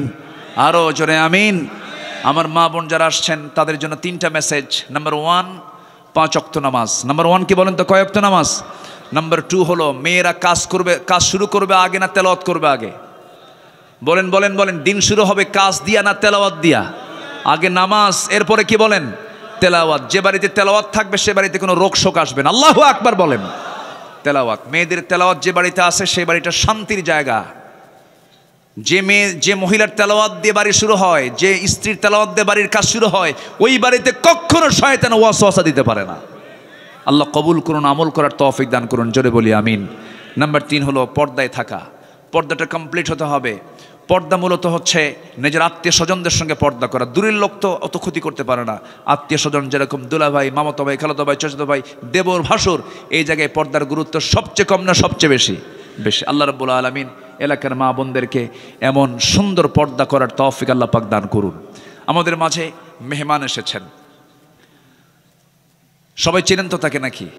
আরো জোরে আমিন। আমার মা বোন যারা আসছেন তাদের জন্য 3টা মেসেজ। নাম্বার 1, 5 ওয়াক্ত নামাজ। নাম্বার 1 কি বলেন তো? কয় ওয়াক্ত নামাজ? নাম্বার 2 হলো মেয়েরা কাজ শুরু করবে আগে না তেলাওয়াত করবে আগে? বলেন বলেন বলেন। দিন শুরু হবে কাজ দিয়া না তেলাওয়াত দিয়া? আগে নামাজ, এরপরে কি বলেন? তেলাওয়াত। যে বাড়িতে তেলাওয়াত থাকবে সে বাড়িতে কোনো রোগ শোক আসবে না। আল্লাহু আকবার বলেন। তেলাওয়াত, মেয়েদের তেলাওয়াত যে বাড়িতে আছে সেই বাড়িটা শান্তির জায়গা। যে মহিলার তেলাওয়াত দিয়ে বাড়ি শুরু হয়, যে স্ত্রীর তেলাওয়াত দিয়ে বাড়ির কাজ শুরু হয়, ওই বাড়িতে কখনো শয়তান ওয়াসওয়াসা দিতে পারে না। আল্লাহ কবুল করুন, আমল করার তৌফিক দান করুন। জোরে বলি আমিন। নাম্বার 3 হলো পর্দায় থাকা। পর্দাটা কমপ্লিট হতে হবে। পর্দা মূলত হচ্ছে নিজের আত্মীয় স্বজনদের সঙ্গে পর্দা করা। দূরের লোক তো অত ক্ষতি করতে পারে না। আত্মীয় স্বজন যেরকম দুলা ভাই, মামাতো ভাই, খালাতো ভাই, চাচাতো ভাই, দেবর, ভাসুর, এই জায়গায় পর্দার গুরুত্ব সবচেয়ে কম না সবচেয়ে বেশি? বেশি। আল্লাহ রাব্বুল আলামিন এলাকার মা বোনদেরকে এমন সুন্দর পর্দা করার তৌফিক আল্লাহ পাক দান করুন। আমাদের মাঝে মেহমান এসেছেন, সবাই চেনেন তো তাকে নাকি?